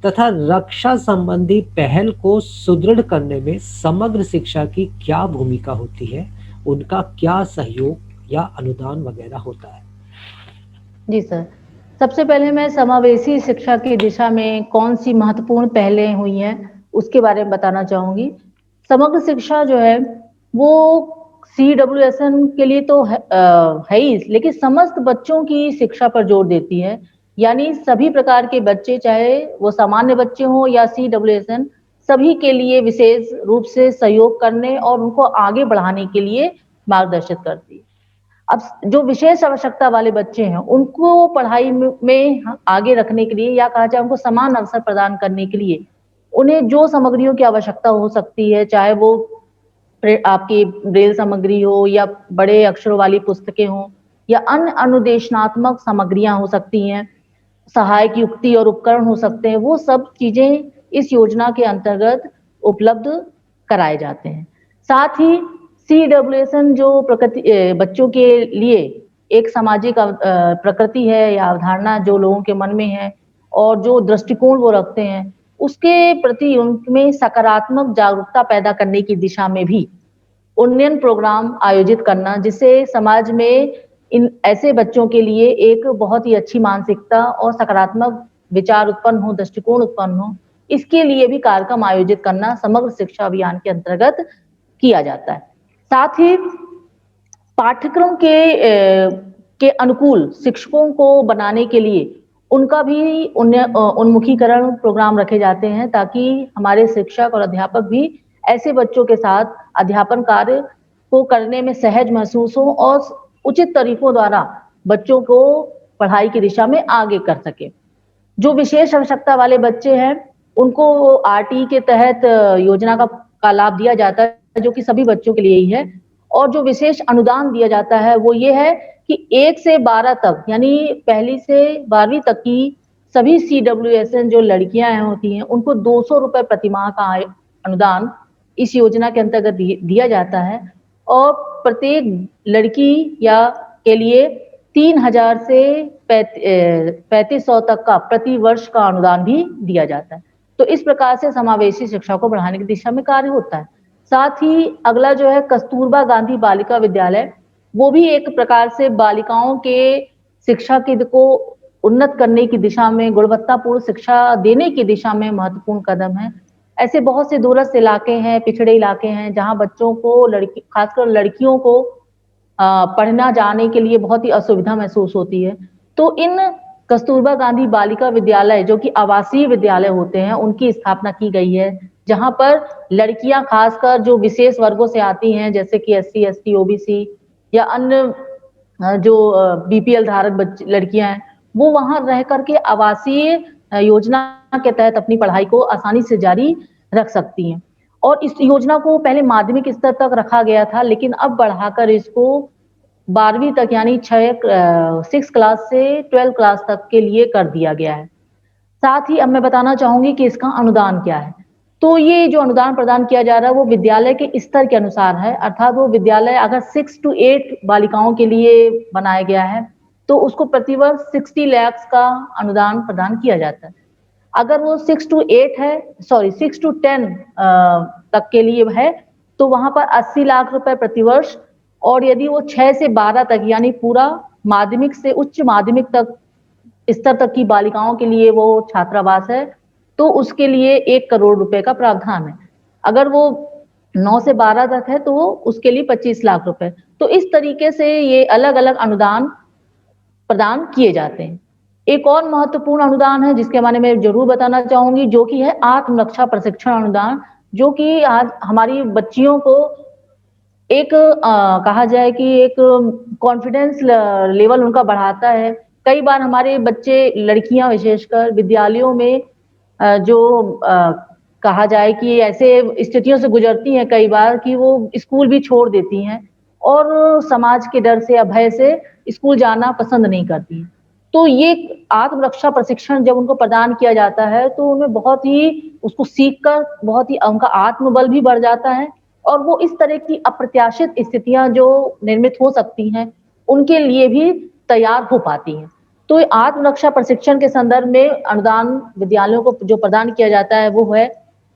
तथा रक्षा संबंधी पहल को सुदृढ़ करने में समग्र शिक्षा की क्या भूमिका होती है, उनका क्या सहयोग या अनुदान वगैरह होता है। जी सर, सबसे पहले मैं समावेशी शिक्षा की दिशा में कौन सी महत्वपूर्ण पहलें हुई हैं उसके बारे में बताना चाहूंगी। समग्र शिक्षा जो है वो CWSN के लिए तो है ही, लेकिन समस्त बच्चों की शिक्षा पर जोर देती है। यानी सभी प्रकार के बच्चे, चाहे वो सामान्य बच्चे हों या CWSN, सभी के लिए विशेष रूप से सहयोग करने और उनको आगे बढ़ाने के लिए मार्गदर्शित करती है। अब जो विशेष आवश्यकता वाले बच्चे हैं उनको पढ़ाई में आगे रखने के लिए या कहा जाए उनको समान अवसर प्रदान करने के लिए उन्हें जो सामग्रियों की आवश्यकता हो सकती है, चाहे वो आपकी ब्रेल सामग्री हो या बड़े अक्षरों वाली पुस्तकें हों या अन्य अनुदेशनात्मक सामग्रियां हो सकती हैं, सहायक युक्ति और उपकरण हो सकते हैं, वो सब चीजें इस योजना के अंतर्गत उपलब्ध कराए जाते हैं। साथ ही CWSN जो बच्चों के लिए एक सामाजिक प्रकृति है या अवधारणा जो लोगों के मन में है और जो दृष्टिकोण वो रखते हैं, उसके प्रति उनमें सकारात्मक जागरूकता पैदा करने की दिशा में भी उन्नयन प्रोग्राम आयोजित करना, जिससे समाज में इन ऐसे बच्चों के लिए एक बहुत ही अच्छी मानसिकता और सकारात्मक विचार उत्पन्न हो, दृष्टिकोण उत्पन्न हो, इसके लिए भी कार्यक्रम आयोजित करना समग्र शिक्षा अभियान के अंतर्गत किया जाता है। साथ ही पाठ्यक्रम के अनुकूल शिक्षकों को बनाने के लिए उनका भी उन्मुखीकरण प्रोग्राम रखे जाते हैं ताकि हमारे शिक्षक और अध्यापक भी ऐसे बच्चों के साथ अध्यापन कार्य को करने में सहज महसूस हो और उचित तरीकों द्वारा बच्चों को पढ़ाई की दिशा में आगे कर सके। जो विशेष आवश्यकता वाले बच्चे हैं, उनको आरटी के तहत योजना का लाभ दिया जाता है, जो कि सभी बच्चों के लिए ही है। और जो विशेष अनुदान दिया जाता है वो ये है कि 1 से 12 तक, यानी पहली से 12वीं तक की सभी CWSN जो लड़कियां होती हैं, उनको 200 रुपए प्रति माह का अनुदान इस योजना के अंतर्गत दिया जाता है। और प्रत्येक लड़की या के लिए 3000 से 3500 तक का प्रति वर्ष का अनुदान भी दिया जाता है। तो इस प्रकार से समावेशी शिक्षा को बढ़ाने की दिशा में कार्य होता है। साथ ही अगला जो है कस्तूरबा गांधी बालिका विद्यालय, वो भी एक प्रकार से बालिकाओं के शिक्षा की को उन्नत करने की दिशा में, गुणवत्तापूर्ण शिक्षा देने की दिशा में महत्वपूर्ण कदम है। ऐसे बहुत से दूरस्थ इलाके हैं, पिछड़े इलाके हैं, जहाँ बच्चों को खासकर लड़कियों को पढ़ना जाने के लिए बहुत ही असुविधा महसूस होती है। तो इन कस्तूरबा गांधी बालिका विद्यालय, जो कि आवासीय विद्यालय होते हैं, उनकी स्थापना की गई है, जहां पर लड़कियां खासकर जो विशेष वर्गों से आती हैं, जैसे कि SC, ST, OBC या अन्य जो BPL धारक लड़कियां हैं, वो वहां रह करके आवासीय योजना के तहत अपनी पढ़ाई को आसानी से जारी रख सकती हैं। और इस योजना को पहले माध्यमिक स्तर तक रखा गया था, लेकिन अब बढ़ाकर इसको 12वीं तक, यानी 6 क्लास से 12 क्लास तक के लिए कर दिया गया है। साथ ही अब मैं बताना चाहूंगी कि इसका अनुदान क्या है। तो ये जो अनुदान प्रदान किया जा रहा है वो विद्यालय के स्तर के अनुसार है, अर्थात वो विद्यालय अगर 6 to 8 बालिकाओं के लिए बनाया गया है तो उसको प्रतिवर्ष 60 लाख का अनुदान प्रदान किया जाता है। अगर वो 6 to 10 तक के लिए है तो वहां पर 80 लाख रुपए प्रतिवर्ष, और यदि वो 6 से 12 तक, यानी पूरा माध्यमिक से उच्च माध्यमिक तक स्तर तक की बालिकाओं के लिए वो छात्रावास है, तो उसके लिए 1 करोड़ रुपए का प्रावधान है। अगर वो 9 से 12 तक है तो उसके लिए 25 लाख रुपए। तो इस तरीके से ये अलग अलग अनुदान प्रदान किए जाते हैं। एक और महत्वपूर्ण अनुदान है जिसके बारे में जरूर बताना चाहूंगी, जो कि है आत्मरक्षा प्रशिक्षण अनुदान, जो कि आज हमारी बच्चियों को एक कहा जाए कि एक कॉन्फिडेंस लेवल उनका बढ़ाता है। कई बार हमारे बच्चे, लड़कियां विशेषकर विद्यालयों में जो कहा जाए कि ऐसे स्थितियों से गुजरती हैं कई बार कि वो स्कूल भी छोड़ देती हैं और समाज के डर से या भय से स्कूल जाना पसंद नहीं करती हैं। तो ये आत्मरक्षा प्रशिक्षण जब उनको प्रदान किया जाता है तो उन्हें बहुत ही उसको सीखकर बहुत ही उनका आत्मबल भी बढ़ जाता है, और वो इस तरह की अप्रत्याशित स्थितियां जो निर्मित हो सकती हैं उनके लिए भी तैयार हो पाती हैं। तो आत्मरक्षा प्रशिक्षण के संदर्भ में अनुदान विद्यालयों को जो प्रदान किया जाता है वो है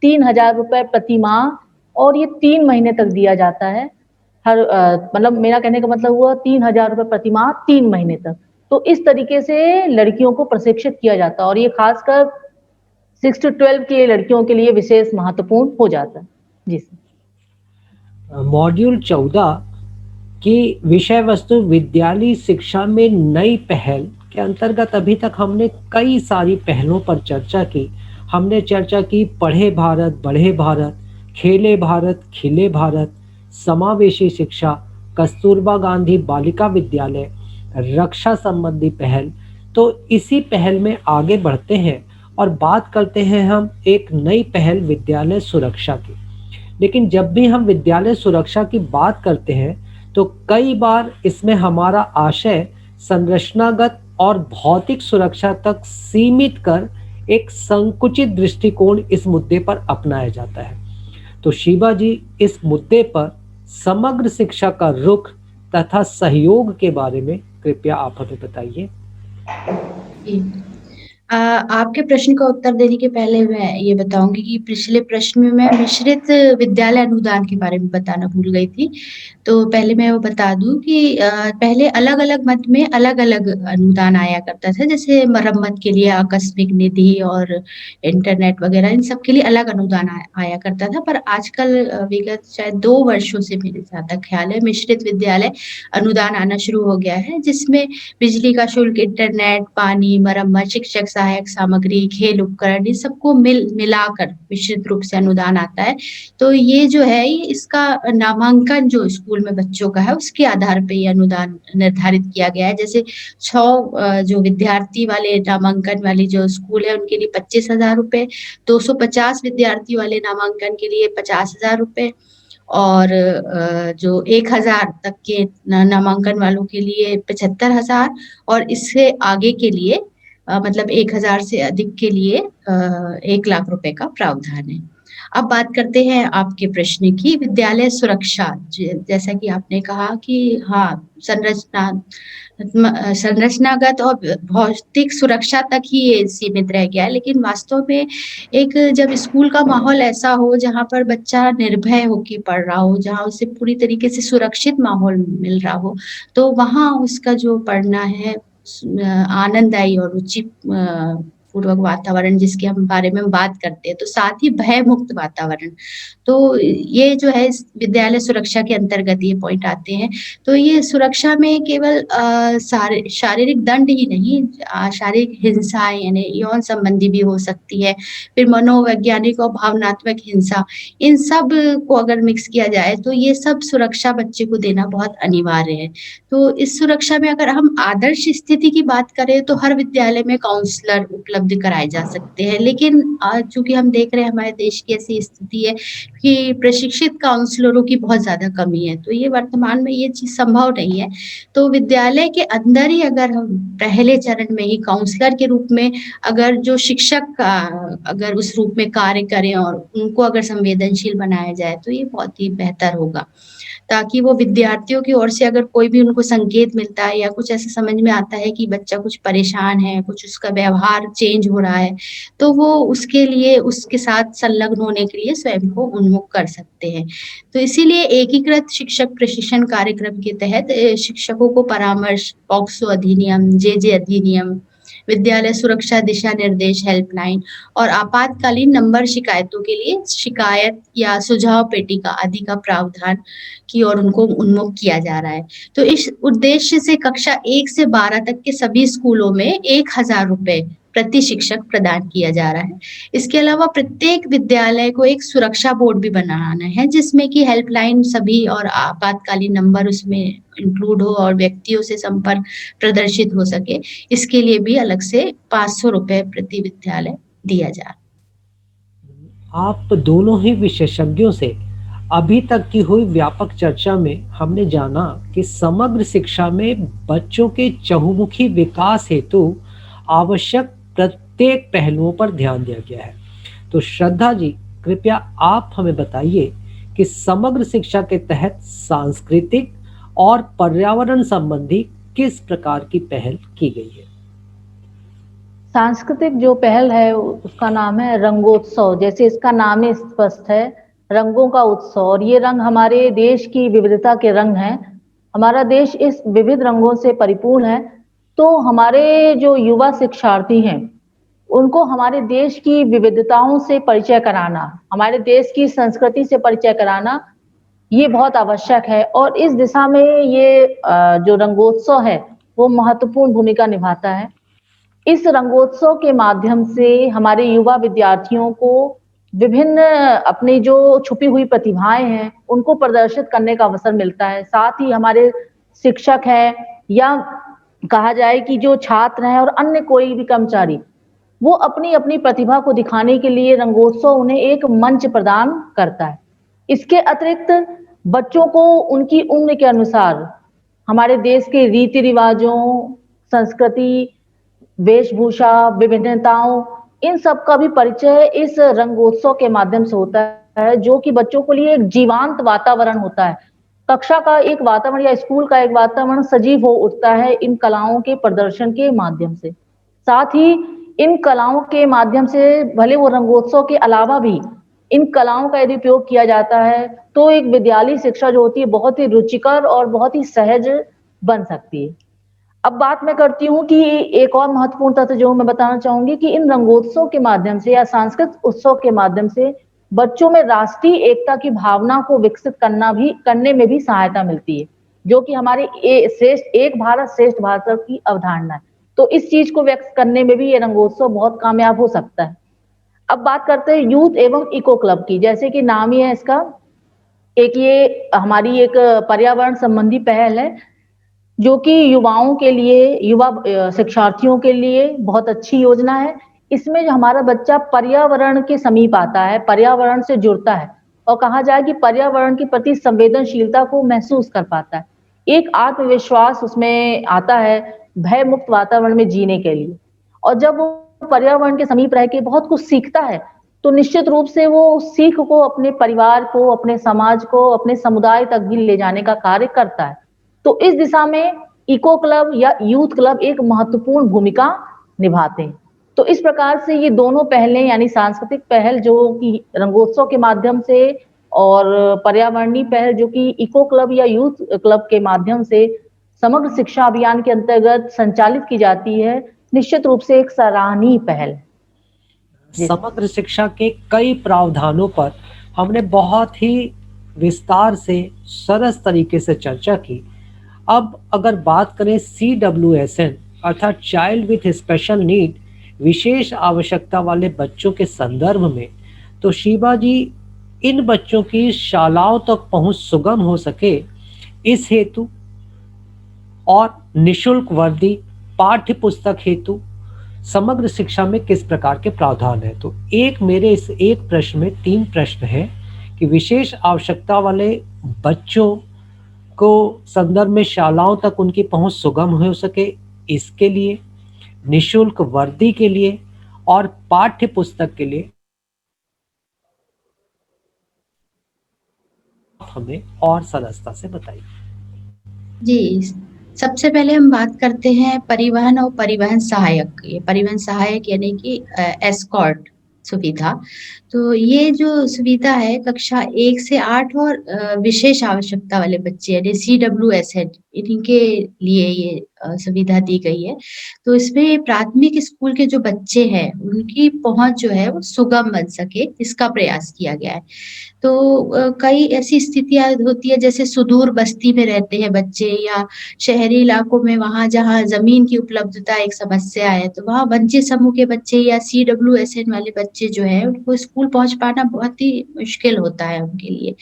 3000 रुपए प्रति माह, और ये 3 महीने तक दिया जाता है। हर मतलब मेरा कहने का मतलब हुआ 3000 रुपए प्रति माह 3 महीने तक। तो इस तरीके से लड़कियों को प्रशिक्षित किया जाता है, और ये खासकर 6 to 12 की लड़कियों के लिए विशेष महत्वपूर्ण हो जाता है। जी सर। मॉड्यूल 14 की विषय वस्तु विद्यालयी शिक्षा में नई पहल के अंतर्गत अभी तक हमने कई सारी पहलों पर चर्चा की। हमने चर्चा की पढ़े भारत बढ़े भारत, खेले भारत खिले भारत, समावेशी शिक्षा, कस्तूरबा गांधी बालिका विद्यालय, रक्षा संबंधी पहल। तो इसी पहल में आगे बढ़ते हैं और बात करते हैं हम एक नई पहल विद्यालय सुरक्षा की। लेकिन जब भी हम विद्यालय सुरक्षा की बात करते हैं तो कई बार इसमें हमारा आशय संरचनागत और भौतिक सुरक्षा तक सीमित कर एक संकुचित दृष्टिकोण इस मुद्दे पर अपनाया जाता है। तो शिवा जी, इस मुद्दे पर समग्र शिक्षा का रुख तथा सहयोग के बारे में कृपया आप हमें बताइए। आपके प्रश्न का उत्तर देने के पहले मैं ये बताऊँगी कि पिछले प्रश्न में मैं मिश्रित विद्यालय अनुदान के बारे में बताना भूल गई थी। तो पहले मैं वो बता दूँ कि पहले अलग-अलग मद में अलग-अलग अनुदान आया करता था, जैसे मरम्मत के लिए आकस्मिक निधि और इंटरनेट वगैरह इन सब के लिए अलग अनुदान आया करता था। पर आजकल विगत शायद 2 वर्षों से मेरे जहाँ तक ख़्याल है मिश्रित विद्यालय अनुदान आना शुरू हो गया है, जिसमें बिजली का शुल्क, इंटरनेट, पानी, मरम्मत, शिक्षक सहायक सामग्री, खेल उपकरण ये सबको मिलाकर मिश्रित रूप से अनुदान आता है। तो ये जो है ये इसका नामांकन जो स्कूल में बच्चों का है उसके आधार पे ये अनुदान निर्धारित किया गया है। जैसे 6 जो विद्यार्थी वाले नामांकन वाली जो स्कूल है उनके लिए 25,000 रुपए, 250 विद्यार्थी वाले नामांकन के लिए 50,000 रुपए और जो 1,000 तक के नामांकन वालों के लिए 75,000 और इससे आगे के लिए मतलब 1,000 से अधिक के लिए 1 लाख रुपए का प्रावधान है। अब बात करते हैं आपके प्रश्न की विद्यालय सुरक्षा जैसा कि आपने कहा कि हाँ, संरचनागत और भौतिक सुरक्षा तक ही ये सीमित रह गया है, लेकिन वास्तव में एक जब स्कूल का माहौल ऐसा हो जहाँ पर बच्चा निर्भय होके पढ़ रहा हो, जहाँ उसे पूरी तरीके से सुरक्षित माहौल मिल रहा हो, तो वहाँ उसका जो पढ़ना है आनंददायी और रुचि पूर्वक वातावरण जिसके हम बारे में बात करते हैं, तो साथ ही भय मुक्त वातावरण। तो ये जो है इस विद्यालय सुरक्षा के अंतर्गत ये पॉइंट आते हैं। तो ये सुरक्षा में केवल शारीरिक दंड ही नहीं शारीरिक हिंसाएँ यानी यौन संबंधी भी हो सकती है, फिर मनोवैज्ञानिक और भावनात्मक हिंसा, इन सब को अगर मिक्स किया जाए तो ये सब सुरक्षा बच्चे को देना बहुत अनिवार्य है। तो इस सुरक्षा में अगर हम आदर्श स्थिति की बात करें तो हर विद्यालय में काउंसलर उपलब्ध कराए जा सकते हैं। लेकिन चूँकि हम देख रहे हैं हमारे देश की ऐसी स्थिति है कि प्रशिक्षित काउंसलरों की बहुत ज़्यादा कमी है, तो ये वर्तमान में ये चीज़ संभव नहीं है। तो विद्यालय के अंदर ही अगर हम पहले चरण में ही काउंसलर के रूप में अगर जो शिक्षक अगर उस रूप में कार्य करें और उनको अगर संवेदनशील बनाया जाए, तो ये बहुत ही बेहतर होगा। ताकि वो विद्यार्थियों की ओर से अगर कोई भी उनको संकेत मिलता है या कुछ ऐसा समझ में आता है कि बच्चा कुछ परेशान है, कुछ उसका व्यवहार चेंज हो रहा है, तो वो उसके लिए उसके साथ संलग्न होने के लिए स्वयं को उन्मुख कर सकते हैं। तो इसीलिए एकीकृत शिक्षक प्रशिक्षण कार्यक्रम के तहत शिक्षकों को परामर्श, पॉक्सो अधिनियम, जेजे अधिनियम, विद्यालय सुरक्षा दिशा निर्देश हेल्पलाइन और आपातकालीन नंबर शिकायतों के लिए शिकायत या सुझाव पेटिका आदि का प्रावधान की ओर उनको उन्मुख किया जा रहा है। तो इस उद्देश्य से कक्षा 1 से 12 तक के सभी स्कूलों में 1,000 रुपए प्रति शिक्षक प्रदान किया जा रहा है। इसके अलावा प्रत्येक विद्यालय को एक सुरक्षा बोर्ड भी बनाना है जिसमें कि हेल्पलाइन सभी और आपातकालीन नंबर उसमें इंक्लूड हो और व्यक्तियों से संपर्क प्रदर्शित हो सके। इसके लिए भी अलग से 500 रुपए प्रति विद्यालय दिया जा रहा है। आप दोनों ही विशेषज्ञों से अभी तक की हुई व्यापक चर्चा में हमने जाना कि समग्र शिक्षा में बच्चों के चहुमुखी विकास हेतु आवश्यक प्रत्येक पहलुओं पर ध्यान दिया गया है। तो श्रद्धा जी, कृपया आप हमें बताइए कि समग्र शिक्षा के तहत सांस्कृतिक और पर्यावरण संबंधी किस प्रकार की पहल की गई है? सांस्कृतिक जो पहल है उसका नाम है रंगोत्सव। जैसे इसका नाम ही स्पष्ट है, रंगों का उत्सव, और ये रंग हमारे देश की विविधता के रंग हैं। हमारा देश इस विविध रंगों से परिपूर्ण है। तो हमारे जो युवा शिक्षार्थी हैं उनको हमारे देश की विविधताओं से परिचय कराना, हमारे देश की संस्कृति से परिचय कराना, ये बहुत आवश्यक है। और इस दिशा में ये जो रंगोत्सव है वो महत्वपूर्ण भूमिका निभाता है। इस रंगोत्सव के माध्यम से हमारे युवा विद्यार्थियों को विभिन्न अपनी जो छुपी हुई प्रतिभाएं हैं उनको प्रदर्शित करने का अवसर मिलता है। साथ ही हमारे शिक्षक हैं या कहा जाए कि जो छात्र हैं और अन्य कोई भी कर्मचारी, वो अपनी अपनी प्रतिभा को दिखाने के लिए रंगोत्सव उन्हें एक मंच प्रदान करता है। इसके अतिरिक्त बच्चों को उनकी उम्र के अनुसार हमारे देश के रीति रिवाजों, संस्कृति, वेशभूषा, विभिन्नताओं, इन सब का भी परिचय इस रंगोत्सव के माध्यम से होता है, जो कि बच्चों के लिए एक जीवंत वातावरण होता है। कक्षा का एक वातावरण या स्कूल का एक वातावरण सजीव हो उठता है इन कलाओं के प्रदर्शन के माध्यम से। साथ ही इन कलाओं के माध्यम से भले वो रंगोत्सव के अलावा भी इन कलाओं का यदि उपयोग किया जाता है, तो एक विद्यालयी शिक्षा जो होती है बहुत ही रुचिकर और बहुत ही सहज बन सकती है। अब बात मैं करती हूँ कि एक और महत्वपूर्ण तथ्य जो मैं बताना चाहूँगी कि इन रंगोत्सव के माध्यम से या सांस्कृतिक उत्सव के माध्यम से बच्चों में राष्ट्रीय एकता की भावना को विकसित करने में भी सहायता मिलती है, जो कि हमारे श्रेष्ठ एक भारत श्रेष्ठ भारत की अवधारणा है। तो इस चीज को व्यक्त करने में भी ये रंगोत्सव बहुत कामयाब हो सकता है। अब बात करते हैं यूथ एवं इको क्लब की, जैसे कि नाम ही है इसका, एक ये हमारी एक पर्यावरण संबंधी पहल है जो कि युवाओं के लिए, युवा शिक्षार्थियों के लिए बहुत अच्छी योजना है। इसमें जो हमारा बच्चा पर्यावरण के समीप आता है, पर्यावरण से जुड़ता है और कहा जाए कि पर्यावरण के प्रति संवेदनशीलता को महसूस कर पाता है। एक आत्मविश्वास उसमें आता है भय मुक्त वातावरण में जीने के लिए। और जब वो पर्यावरण के समीप रह के बहुत कुछ सीखता है, तो निश्चित रूप से वो उस सीख को अपने परिवार को, अपने समाज को, अपने समुदाय तक भी ले जाने का कार्य करता है। तो इस दिशा में इको क्लब या यूथ क्लब एक महत्वपूर्ण भूमिका निभाते हैं। तो इस प्रकार से ये दोनों पहलें यानी सांस्कृतिक पहल जो कि रंगोत्सव के माध्यम से और पर्यावरणीय पहल जो कि इको क्लब या यूथ क्लब के माध्यम से समग्र शिक्षा अभियान के अंतर्गत संचालित की जाती है, निश्चित रूप से एक सराहनीय पहल है। जी। समग्र शिक्षा के कई प्रावधानों पर हमने बहुत ही विस्तार से, सरस तरीके से चर्चा की। अब अगर बात करें CWSN अर्थात चाइल्ड विथ स्पेशल नीड, विशेष आवश्यकता वाले बच्चों के संदर्भ में, तो शीबा जी, इन बच्चों की शालाओं तक पहुंच सुगम हो सके, इस हेतु और निशुल्क वर्दी, पाठ्य पुस्तक हेतु समग्र शिक्षा में किस प्रकार के प्रावधान है? तो एक मेरे इस एक प्रश्न में 3 प्रश्न हैं कि विशेष आवश्यकता वाले बच्चों को संदर्भ में शालाओं तक उनकी पहुंच सुगम हो सके, इसके लिए, निशुल्क वर्दी के लिए और पाठ्य पुस्तक के लिए हमें और सरलता से बताइए। जी, सबसे पहले हम बात करते हैं परिवहन और परिवहन सहायक। ये परिवहन सहायक यानी कि एस्कॉर्ट सुविधा। तो ये जो सुविधा है कक्षा 1 से 8 और विशेष आवश्यकता वाले बच्चे यानी CWSN इनके लिए ये सुविधा दी गई है। तो इसमें प्राथमिक स्कूल के जो बच्चे हैं उनकी पहुँच जो है वो सुगम बन सके, इसका प्रयास किया गया है। तो कई ऐसी स्थितियाँ होती है जैसे सुदूर बस्ती में रहते हैं बच्चे या शहरी इलाकों में वहाँ जहाँ ज़मीन की उपलब्धता एक समस्या है, तो वहाँ वंचित समूह के बच्चे या CWSN वाले बच्चे जो हैं उनको स्कूल पहुँच पाना बहुत ही मुश्किल होता है उनके लिए।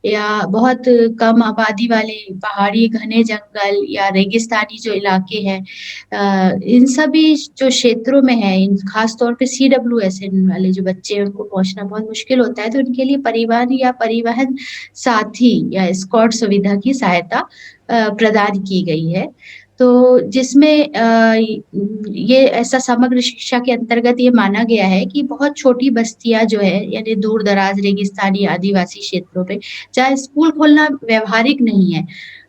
या बहुत कम आबादी वाले पहाड़ी घने जंगल या रेगिस्तानी जो इलाके हैं इन सभी जो क्षेत्रों में है, इन खास तौर पे CWSN वाले जो बच्चे हैं उनको पहुँचना बहुत मुश्किल होता है, तो उनके लिए परिवहन या परिवहन साथी या एस्कॉर्ट सुविधा की सहायता प्रदान की गई है। तो जिसमें ये ऐसा समग्र शिक्षा के अंतर्गत ये माना गया है कि बहुत छोटी बस्तियाँ जो है यानी दूर-दराज रेगिस्तानी आदिवासी क्षेत्रों पे, जहाँ स्कूल खोलना व्यावहारिक नहीं है,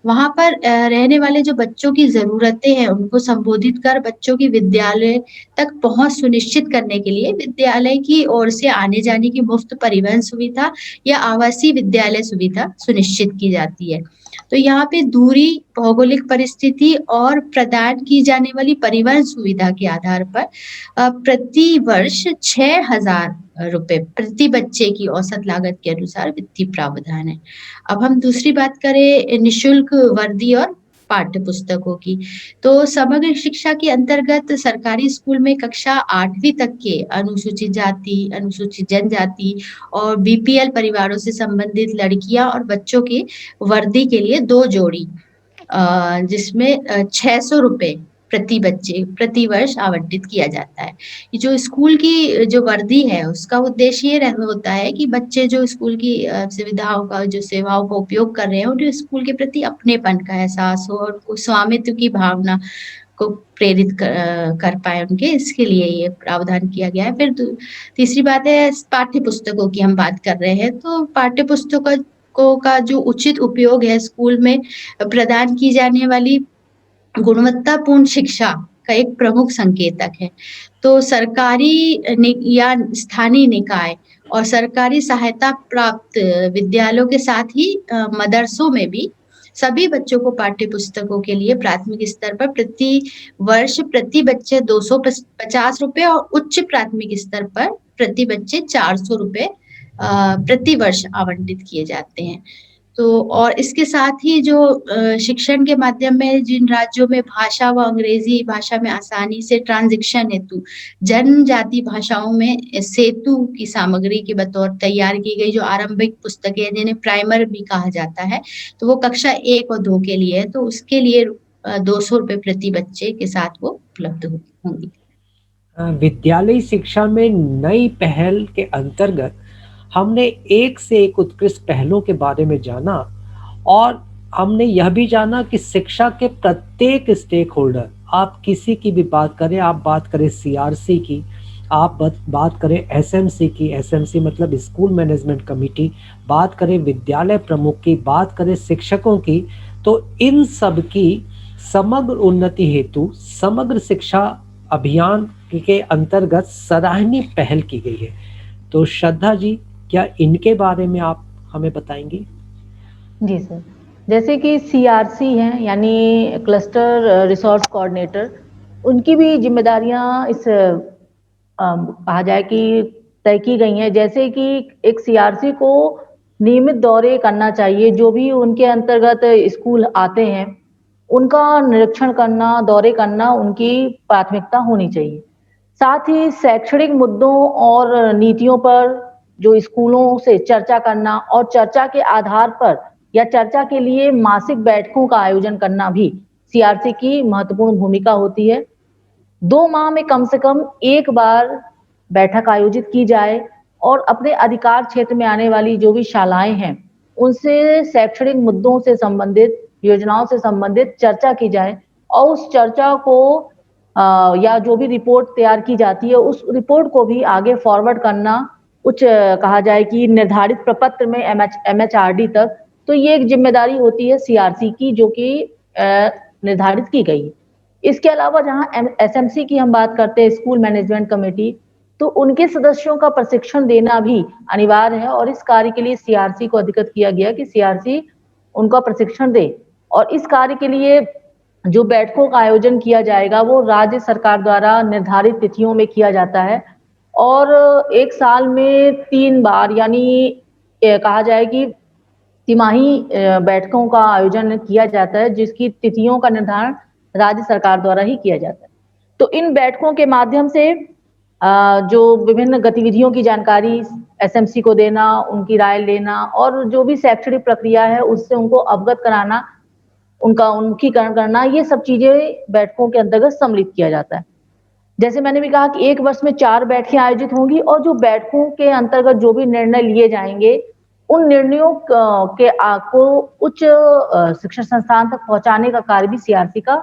वहाँ पर रहने वाले जो बच्चों की ज़रूरतें हैं उनको संबोधित कर बच्चों की विद्यालय तक पहुँच सुनिश्चित करने के लिए विद्यालय की ओर से आने-जाने की मुफ्त परिवहन सुविधा या आवासीय विद्यालय सुविधा सुनिश्चित की जाती है। तो यहाँ पे दूरी, भौगोलिक परिस्थिति और प्रदान की जाने वाली परिवहन सुविधा के आधार पर प्रति वर्ष 6,000 रुपए प्रति बच्चे की औसत लागत के अनुसार वित्तीय प्रावधान है। अब हम दूसरी बात करें निःशुल्क वर्दी और पाठ्य पुस्तकों की, तो समग्र शिक्षा के अंतर्गत सरकारी स्कूल में कक्षा 8वीं तक के अनुसूचित जाति, अनुसूचित जनजाति और BPL परिवारों से संबंधित लड़कियाँ और बच्चों की वर्दी के लिए 2 जोड़ी जिसमें 600 रुपए प्रति बच्चे प्रति वर्ष आवंटित किया जाता है। जो स्कूल की जो वर्दी है उसका उद्देश्य ये होता है कि बच्चे जो स्कूल की सुविधाओं का जो सेवाओं का उपयोग कर रहे हैं उन्हें स्कूल के प्रति अपनेपन का एहसास हो और स्वामित्व की भावना को प्रेरित कर पाए उनके, इसके लिए ये प्रावधान किया गया है। फिर तीसरी बात है पाठ्य पुस्तकों की हम बात कर रहे हैं, तो पाठ्य पुस्तकों का जो उचित उपयोग है स्कूल में प्रदान की जाने वाली गुणवत्तापूर्ण शिक्षा का एक प्रमुख संकेतक है। तो सरकारी या स्थानीय निकाय और सरकारी सहायता प्राप्त विद्यालयों के साथ ही मदरसों में भी सभी बच्चों को पाठ्य पुस्तकों के लिए प्राथमिक स्तर पर प्रति वर्ष प्रति बच्चे 250 रुपए और उच्च प्राथमिक स्तर पर प्रति बच्चे 400 रुपए प्रति वर्ष आवंटित किए जाते हैं। तो और इसके साथ ही जो शिक्षण के माध्यम में जिन राज्यों में भाषा व अंग्रेजी भाषा में आसानी से ट्रांज़ैक्शन हेतु जनजाति भाषाओं में सेतु की सामग्री के बतौर तैयार की गई जो आरंभिक पुस्तकें हैं, जिन्हें प्राइमर भी कहा जाता है, तो वो कक्षा 1 और 2 के लिए है, तो उसके लिए 200 रुपए प्रति बच्चे के साथ वो उपलब्ध होंगी। विद्यालयी शिक्षा में नई पहल के अंतर्गत हमने एक से एक उत्कृष्ट पहलों के बारे में जाना और हमने यह भी जाना कि शिक्षा के प्रत्येक स्टेक होल्डर, आप किसी की भी बात करें, आप बात करें सीआरसी की, आप बात करें एसएमसी की, एसएमसी मतलब स्कूल मैनेजमेंट कमेटी, बात करें विद्यालय प्रमुख की, बात करें शिक्षकों की, तो इन सब की समग्र उन्नति हेतु समग्र शिक्षा अभियान के अंतर्गत सराहनीय पहल की गई है। तो श्रद्धा जी, क्या इनके बारे में आप हमें बताएंगी? जी सर, जैसे कि सीआरसी हैं यानी क्लस्टर रिसोर्स कोऑर्डिनेटर, उनकी भी जिम्मेदारियां इस कहा जाए कि तय की गई हैं। जैसे कि एक सीआरसी को नियमित दौरे करना चाहिए, जो भी उनके अंतर्गत स्कूल आते हैं उनका निरीक्षण करना, दौरे करना उनकी प्राथमिकता होनी चाहिए। साथ ही शैक्षणिक मुद्दों और नीतियों पर जो स्कूलों से चर्चा करना और चर्चा के आधार पर या चर्चा के लिए मासिक बैठकों का आयोजन करना भी सीआरसी की महत्वपूर्ण भूमिका होती है। 2 माह में कम से कम एक बार बैठक आयोजित की जाए और अपने अधिकार क्षेत्र में आने वाली जो भी शालाएं हैं उनसे शैक्षणिक मुद्दों से संबंधित, योजनाओं से संबंधित चर्चा की जाए और उस चर्चा को या जो भी रिपोर्ट तैयार की जाती है उस रिपोर्ट को भी आगे फॉरवर्ड करना उच्च कहा जाए कि निर्धारित प्रपत्र में एमएचआरडी तक, तो ये एक जिम्मेदारी होती है सीआरसी की जो कि निर्धारित की गई है। इसके अलावा जहां एसएमसी की हम बात करते हैं, स्कूल मैनेजमेंट कमेटी, तो उनके सदस्यों का प्रशिक्षण देना भी अनिवार्य है और इस कार्य के लिए सीआरसी को अधिकृत किया गया कि सीआरसी उनका प्रशिक्षण दे। और इस कार्य के लिए जो बैठकों का आयोजन किया जाएगा वो राज्य सरकार द्वारा निर्धारित तिथियों में किया जाता है और एक साल में 3 बार यानी कहा जाए कि तिमाही बैठकों का आयोजन किया जाता है, जिसकी तिथियों का निर्धारण राज्य सरकार द्वारा ही किया जाता है। तो इन बैठकों के माध्यम से जो विभिन्न गतिविधियों की जानकारी एसएमसी को देना, उनकी राय लेना और जो भी शैक्षणिक प्रक्रिया है उससे उनको अवगत कराना, उनका उन्मुखीकरण करना, ये सब चीजें बैठकों के अंतर्गत सम्मिलित किया जाता है। जैसे मैंने भी कहा कि एक वर्ष में 4 बैठकें आयोजित होंगी और जो बैठकों के अंतर्गत जो भी निर्णय लिए जाएंगे उन निर्णयों को उच्च शिक्षण संस्थान तक पहुंचाने का कार्य भी सीआरसी का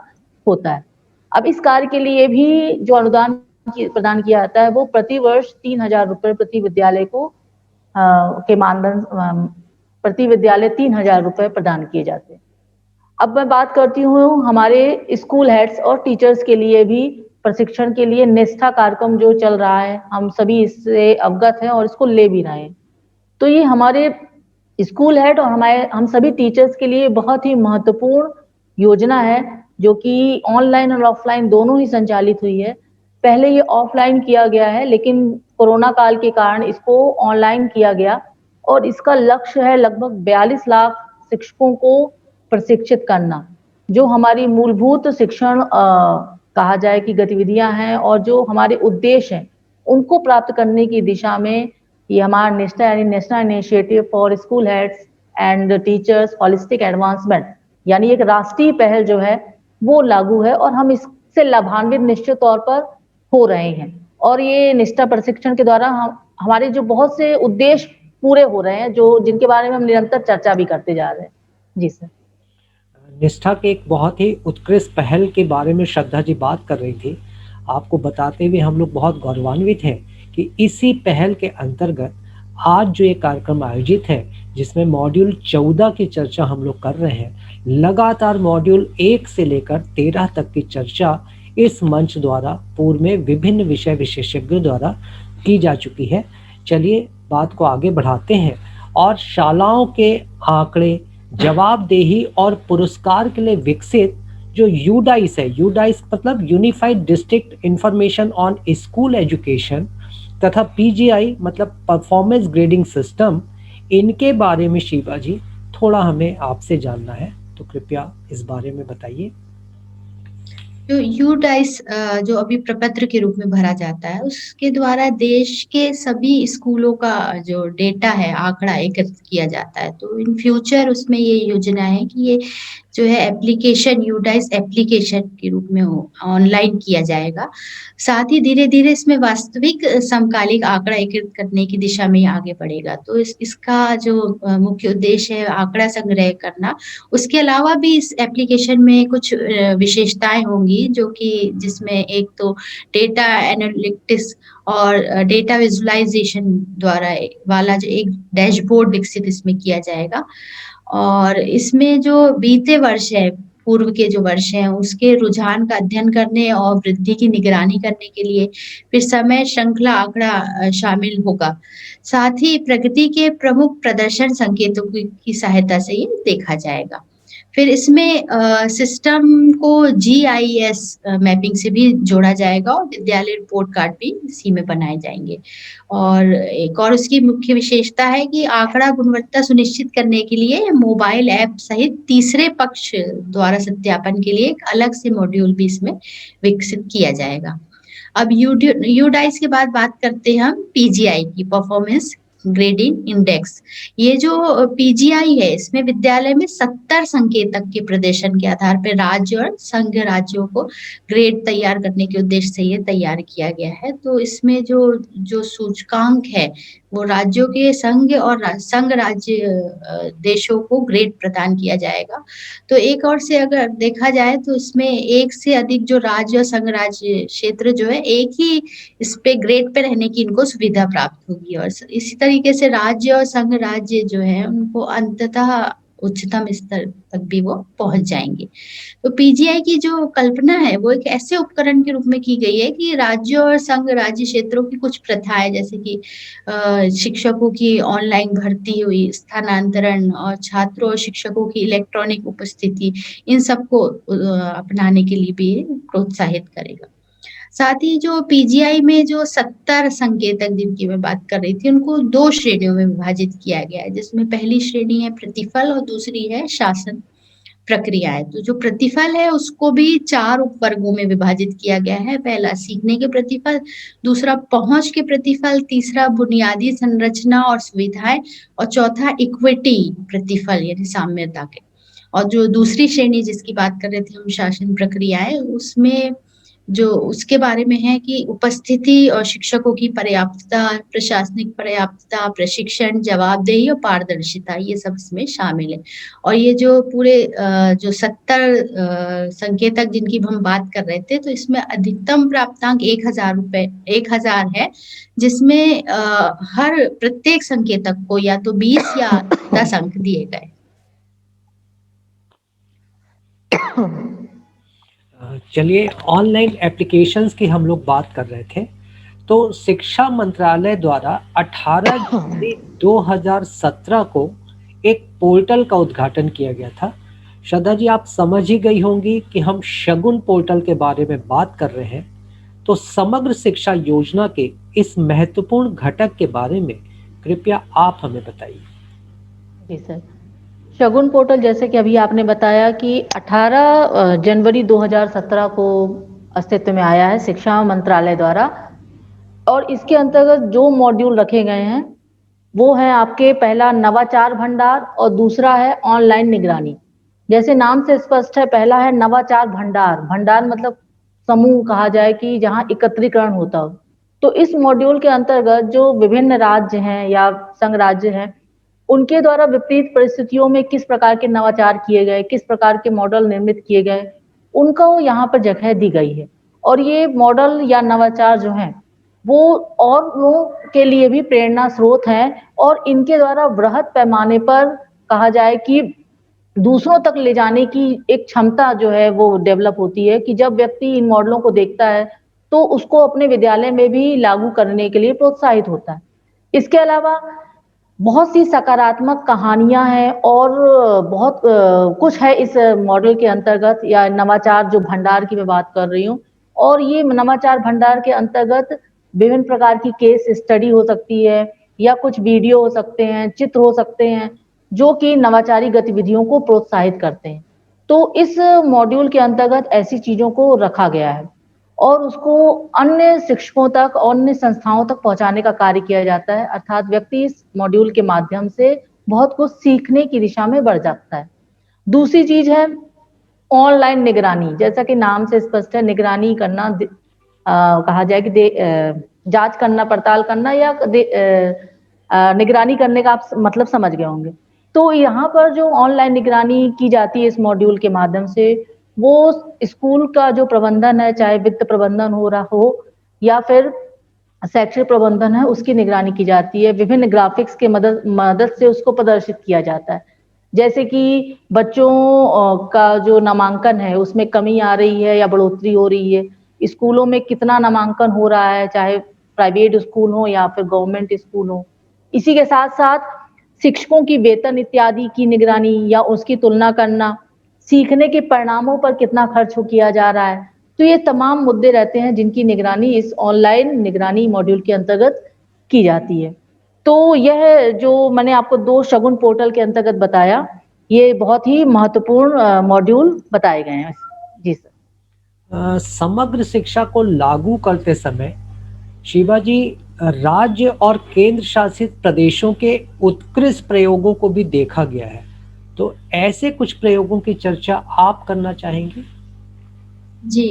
होता है। अब इस कार्य के लिए भी जो अनुदान प्रदान किया जाता है वो प्रति वर्ष 3,000 रुपए प्रति विद्यालय को के मानदंड प्रति विद्यालय 3,000 रुपए प्रदान किए जाते हैं। अब मैं बात करती हूँ हमारे स्कूल हेड्स और टीचर्स के लिए भी प्रशिक्षण के लिए निष्ठा कार्यक्रम जो चल रहा है, हम सभी इससे अवगत हैं और इसको ले भी रहे हैं। तो ये हमारे स्कूल हेड और हम सभी टीचर्स के लिए बहुत ही महत्वपूर्ण योजना है जो कि ऑनलाइन और ऑफलाइन दोनों ही संचालित हुई है। पहले ये ऑफलाइन किया गया है लेकिन कोरोना काल के कारण इसको ऑनलाइन किया गया और इसका लक्ष्य है लगभग 42 लाख शिक्षकों को प्रशिक्षित करना। जो हमारी मूलभूत शिक्षण कहा जाए कि गतिविधियां हैं और जो हमारे उद्देश्य हैं उनको प्राप्त करने की दिशा में ये हमारा निष्ठा यानी national initiative for school heads and teachers holistic advancement यानी एक राष्ट्रीय पहल जो है वो लागू है और हम इससे लाभान्वित निश्चित तौर पर हो रहे हैं। और ये निष्ठा प्रशिक्षण के द्वारा हमारे जो बहुत से उद्देश्य पूरे हो रहे हैं जो जिनके बारे में हम निरंतर चर्चा भी करते जा रहे हैं। जी सर। निष्ठा के एक बहुत ही उत्कृष्ट पहल के बारे में श्रद्धा जी बात कर रही थी। आपको बताते हुए हम लोग बहुत गौरवान्वित हैं कि इसी पहल के अंतर्गत आज जो ये कार्यक्रम आयोजित है जिसमें मॉड्यूल 14 की चर्चा हम लोग कर रहे हैं, लगातार मॉड्यूल 1 से लेकर 13 तक की चर्चा इस मंच द्वारा पूर्व में विभिन्न विषय विशेषज्ञों द्वारा की जा चुकी है। चलिए बात को आगे बढ़ाते हैं और शालाओं के आंकड़े, जवाबदेही और पुरस्कार के लिए विकसित जो यूडाइस है, यूडाइस मतलब unified district information on school education, तथा पीजीआई मतलब परफॉर्मेंस ग्रेडिंग सिस्टम, इनके बारे में शिवा जी थोड़ा हमें आपसे जानना है, तो कृपया इस बारे में बताइए। जो यूडाइस जो अभी प्रपत्र के रूप में भरा जाता है, उसके द्वारा देश के सभी स्कूलों का जो डेटा है, आंकड़ा एकत्रित किया जाता है। तो इन फ्यूचर उसमें ये योजना है कि ये जो है एप्लीकेशन, यूडाइस एप्लीकेशन के रूप में हो, ऑनलाइन किया जाएगा। साथ ही धीरे-धीरे इसमें वास्तविक समकालिक आंकड़ा एकत्रित करने की दिशा में ये आगे बढ़ेगा। तो इसका जो मुख्य उद्देश्य है आंकड़ा संग्रह करना। उसके अलावा भी इस एप्लीकेशन में कुछ विशेषताएँ होंगी जो कि जिसमें एक तो डेटा एनालिटिक्स और डेटा विजुअलाइज़ेशन द्वारा वाला जो एक डैशबोर्ड विकसित इसमें किया जाएगा। और इसमें जो बीते वर्ष है, पूर्व के जो वर्ष हैं, उसके रुझान का अध्ययन करने और वृद्धि की निगरानी करने के लिए फिर समय श्रृंखला आंकड़ा शामिल होगा। साथ ही प्रगति के प्रमुख प्रदर्शन संकेतों की सहायता से ये देखा जाएगा। फिर इसमें सिस्टम को जीआईएस मैपिंग से भी जोड़ा जाएगा और विद्यालय रिपोर्ट कार्ड भी इसी में बनाए जाएँगे। और एक और उसकी मुख्य विशेषता है कि आंकड़ा गुणवत्ता सुनिश्चित करने के लिए मोबाइल ऐप सहित तीसरे पक्ष द्वारा सत्यापन के लिए एक अलग से मॉड्यूल भी इसमें विकसित किया जाएगा। अब यूडाइस के बाद बात करते हैं हम पीजीआई की, परफॉर्मेंस ग्रेडिंग इंडेक्स। ये जो पीजीआई है, इसमें विद्यालय में 70 संकेतक के प्रदर्शन के आधार पर राज्य और संघ राज्यों को ग्रेड तैयार करने के उद्देश्य से ये तैयार किया गया है। तो इसमें जो सूचकांक है, वो राज्यों के संघ और संघ राज्य देशों को ग्रेड प्रदान किया जाएगा। तो एक ओर से अगर देखा जाए तो इसमें एक से अधिक जो राज्य और संघ राज्य क्षेत्र जो है, एक ही इस पे ग्रेड पे रहने की इनको सुविधा प्राप्त होगी और इसी तरीके से राज्य और संघ राज्य जो है उनको अंततः उच्चतम स्तर तक भी वो पहुंच जाएंगे। तो पीजीआई की जो कल्पना है वो एक ऐसे उपकरण के रूप में की गई है कि राज्यों और संघ राज्य क्षेत्रों की कुछ प्रथाएं, जैसे कि शिक्षकों की ऑनलाइन भर्ती हुई, स्थानांतरण और छात्रों और शिक्षकों की इलेक्ट्रॉनिक उपस्थिति, इन सबको अपनाने के लिए भी प्रोत्साहित करेगा। साथ ही जो पीजीआई में जो 70 संकेतक जिनकी मैं बात कर रही थी, उनको 2 श्रेणियों में विभाजित किया गया है, जिसमें पहली श्रेणी है प्रतिफल और दूसरी है शासन प्रक्रियाएँ। तो जो प्रतिफल है उसको भी 4 उपवर्गों में विभाजित किया गया है। पहला सीखने के प्रतिफल, दूसरा पहुँच के प्रतिफल, तीसरा बुनियादी संरचना और सुविधाएँ और चौथा इक्विटी प्रतिफल यानी साम्यता के। और जो दूसरी श्रेणी जिसकी बात कर रहे थे हम शासन प्रक्रियाएँ, उसमें जो उसके बारे में है कि उपस्थिति और शिक्षकों की पर्याप्तता, प्रशासनिक पर्याप्तता, प्रशिक्षण, जवाबदेही और पारदर्शिता, ये सब इसमें शामिल है। और ये जो पूरे जो 70 संकेतक जिनकी हम बात कर रहे थे, तो इसमें अधिकतम प्राप्तांक 1000 है, जिसमें हर प्रत्येक संकेतक को या तो 20 या 10 अंक दिए गए। चलिए ऑनलाइन एप्लीकेशंस की हम लोग बात कर रहे थे, तो शिक्षा मंत्रालय द्वारा 18 जनवरी 2017 को एक पोर्टल का उद्घाटन किया गया था। श्रद्धा जी, आप समझ ही गई होंगी कि हम शगुन पोर्टल के बारे में बात कर रहे हैं। तो समग्र शिक्षा योजना के इस महत्वपूर्ण घटक के बारे में कृपया आप हमें बताइए। जी सर, शगुन पोर्टल जैसे कि अभी आपने बताया कि 18 जनवरी 2017 को अस्तित्व में आया है शिक्षा मंत्रालय द्वारा, और इसके अंतर्गत जो मॉड्यूल रखे गए हैं वो है आपके पहला नवाचार भंडार और दूसरा है ऑनलाइन निगरानी। जैसे नाम से स्पष्ट है, पहला है नवाचार भंडार। भंडार मतलब समूह कहा जाए कि जहां एकत्रीकरण होता हो। तो इस मॉड्यूल के अंतर्गत जो विभिन्न राज्य हैं या संघ राज्य हैं, उनके द्वारा विपरीत परिस्थितियों में किस प्रकार के नवाचार किए गए, किस प्रकार के मॉडल निर्मित किए गए, उनको यहाँ पर जगह दी गई है। और ये मॉडल या नवाचार जो हैं वो और लोगों के लिए भी प्रेरणा स्रोत हैं, और इनके द्वारा बृहद पैमाने पर कहा जाए कि दूसरों तक ले जाने की एक क्षमता जो है वो डेवलप होती है कि जब व्यक्ति इन मॉडलों को देखता है, तो उसको अपने विद्यालय में भी लागू करने के लिए प्रोत्साहित होता है। इसके अलावा बहुत सी सकारात्मक कहानियाँ हैं और बहुत कुछ है इस मॉडल के अंतर्गत या नवाचार जो भंडार की मैं बात कर रही हूँ। और ये नवाचार भंडार के अंतर्गत विभिन्न प्रकार की केस स्टडी हो सकती है या कुछ वीडियो हो सकते हैं, चित्र हो सकते हैं, जो कि नवाचारी गतिविधियों को प्रोत्साहित करते हैं। तो इस मॉड्यूल के अंतर्गत ऐसी चीज़ों को रखा गया है और उसको अन्य शिक्षकों तक, अन्य संस्थाओं तक पहुँचाने का कार्य किया जाता है। अर्थात व्यक्ति इस मॉड्यूल के माध्यम से बहुत कुछ सीखने की दिशा में बढ़ जाता है। दूसरी चीज़ है ऑनलाइन निगरानी। जैसा कि नाम से स्पष्ट है, निगरानी करना कहा जाए कि जाँच करना, पड़ताल करना या निगरानी करने का आप मतलब समझ गए होंगे। तो यहाँ पर जो ऑनलाइन निगरानी की जाती है इस मॉड्यूल के माध्यम से, वो स्कूल का जो प्रबंधन है, चाहे वित्त प्रबंधन हो रहा हो या फिर शैक्षिक प्रबंधन है, उसकी निगरानी की जाती है। विभिन्न ग्राफिक्स के मदद मदद से उसको प्रदर्शित किया जाता है। जैसे कि बच्चों का जो नामांकन है, उसमें कमी आ रही है या बढ़ोतरी हो रही है। स्कूलों में कितना नामांकन हो रहा है, चाहे प्राइवेट स्कूल हो या फिर गवर्नमेंट स्कूल हो। इसी के साथ-साथ शिक्षकों की वेतन इत्यादि की निगरानी या उसकी तुलना करना, सीखने के परिणामों पर कितना खर्च किया जा रहा है। तो ये तमाम मुद्दे रहते हैं जिनकी निगरानी इस ऑनलाइन निगरानी मॉड्यूल के अंतर्गत की जाती है। तो यह जो मैंने आपको 2 शगुन पोर्टल के अंतर्गत बताया, ये बहुत ही महत्वपूर्ण मॉड्यूल बताए गए हैं। जी सर। समग्र शिक्षा को लागू करते समय शिवा जी, राज्य और केंद्र शासित प्रदेशों के उत्कृष्ट प्रयोगों को भी देखा गया है। तो ऐसे कुछ प्रयोगों की चर्चा आप करना चाहेंगे? जी,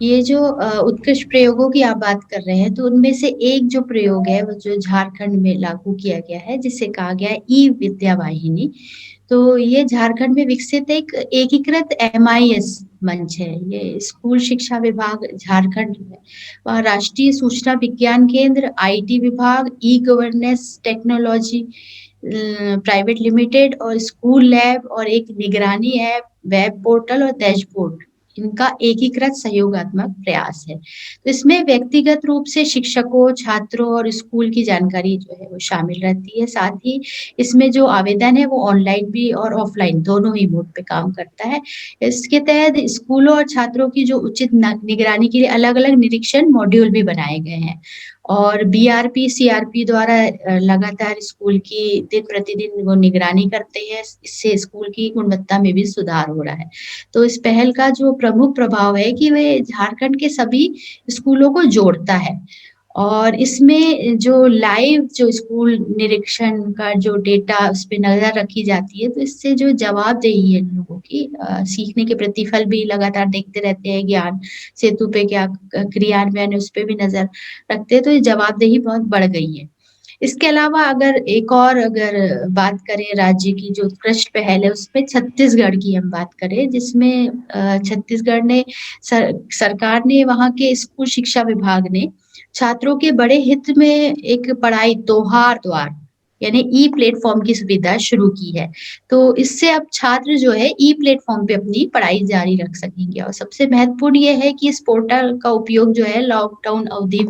ये जो उत्कृष्ट प्रयोगों की आप बात कर रहे हैं, तो उनमें से एक जो प्रयोग है, वो जो झारखंड में लागू किया गया है, जिसे कहा गया है ई-विद्या वाहिनी। तो ये झारखंड में विकसित एक एकीकृत एमआईएस मंच है। ये स्कूल शिक्षा विभाग झारखंड है, वहाँ राष्ट्रीय सूचना विज्ञान केंद्र, आईटी विभाग, ई-गवर्नेंस टेक्नोलॉजी प्राइवेट लिमिटेड और स्कूल लैब और एक निगरानी ऐप, वेब पोर्टल और डैशबोर्ड, इनका एकीकृत सहयोगात्मक प्रयास है। तो इसमें व्यक्तिगत रूप से शिक्षकों, छात्रों और स्कूल की जानकारी जो है वो शामिल रहती है। साथ ही इसमें जो आवेदन है वो ऑनलाइन भी और ऑफलाइन दोनों ही मोड पे काम करता है। इसके तहत स्कूलों और छात्रों की जो उचित निगरानी के लिए अलग-अलग निरीक्षण मॉड्यूल भी बनाए गए हैं। और बीआरपी, सीआरपी द्वारा लगातार स्कूल की दिन-प्रतिदिन वो निगरानी करते हैं। इससे स्कूल की गुणवत्ता में भी सुधार हो रहा है। तो इस पहल का जो प्रमुख प्रभाव है कि वे झारखंड के सभी स्कूलों को जोड़ता है और इसमें जो लाइव जो स्कूल निरीक्षण का जो डेटा उस पे नज़र रखी जाती है, तो इससे जो जवाबदेही है लोगों की सीखने के प्रतिफल भी लगातार देखते रहते हैं, ज्ञान सेतु पे क्या क्रियान्वयन है, उस पे भी नज़र रखते हैं, तो ये जवाबदेही बहुत बढ़ गई है। इसके अलावा अगर बात करें राज्य की जो उत्कृष्ट पहल है, उसमें छत्तीसगढ़ की हम बात करें, जिसमें छत्तीसगढ़ ने सरकार ने वहाँ के स्कूल शिक्षा विभाग ने छात्रों के बड़े हित में एक पढ़ाई त्योहार द्वार यानी ई प्लेटफ़ॉर्म की सुविधा शुरू की है। तो इससे अब छात्र जो है ई प्लेटफ़ॉर्म पे अपनी पढ़ाई जारी रख सकेंगे और सबसे महत्वपूर्ण ये है कि इस पोर्टल का उपयोग जो है लॉकडाउन अवधि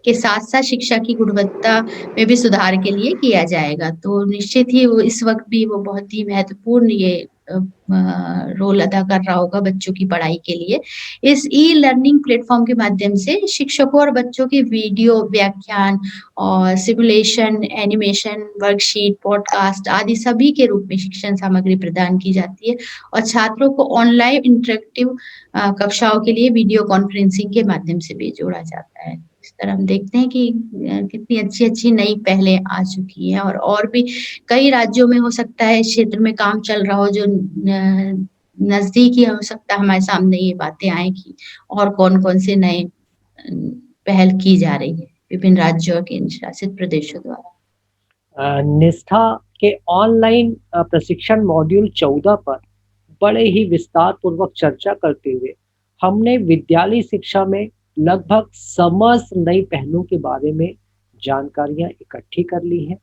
के साथ-साथ शिक्षा की गुणवत्ता में भी सुधार के लिए किया जाएगा। तो निश्चित ही वो इस वक़्त भी वो बहुत ही महत्वपूर्ण ये रोल अदा कर रहा होगा बच्चों की पढ़ाई के लिए। इस ई-लर्निंग प्लेटफ़ॉर्म के माध्यम से शिक्षकों और बच्चों के वीडियो व्याख्यान और सिमुलेशन, एनिमेशन, वर्कशीट, पॉडकास्ट आदि सभी के रूप में शिक्षण सामग्री प्रदान की जाती है और छात्रों को ऑनलाइन इंटरैक्टिव कक्षाओं के लिए वीडियो कॉन्फ्रेंसिंग के माध्यम से भी जोड़ा जाता है। इस तरह हम देखते हैं कि कितनी अच्छी-अच्छी नई पहलें आ चुकी हैं और भी कई राज्यों में हो सकता है इस क्षेत्र में काम चल रहा हो जो नज़दीक ही हो सकता है हमारे सामने ये बातें आएँ कि और कौन-कौन से नए पहल की जा रही है विभिन्न राज्यों और केंद्र शासित प्रदेशों द्वारा। निष्ठा के ऑनलाइन प्रशिक्षण मॉड्यूल 14 पर बड़े ही विस्तार पूर्वक चर्चा करते हुए हमने विद्यालय शिक्षा में लगभग समस्त नई पहलों के बारे में जानकारियां इकट्ठी कर ली हैं।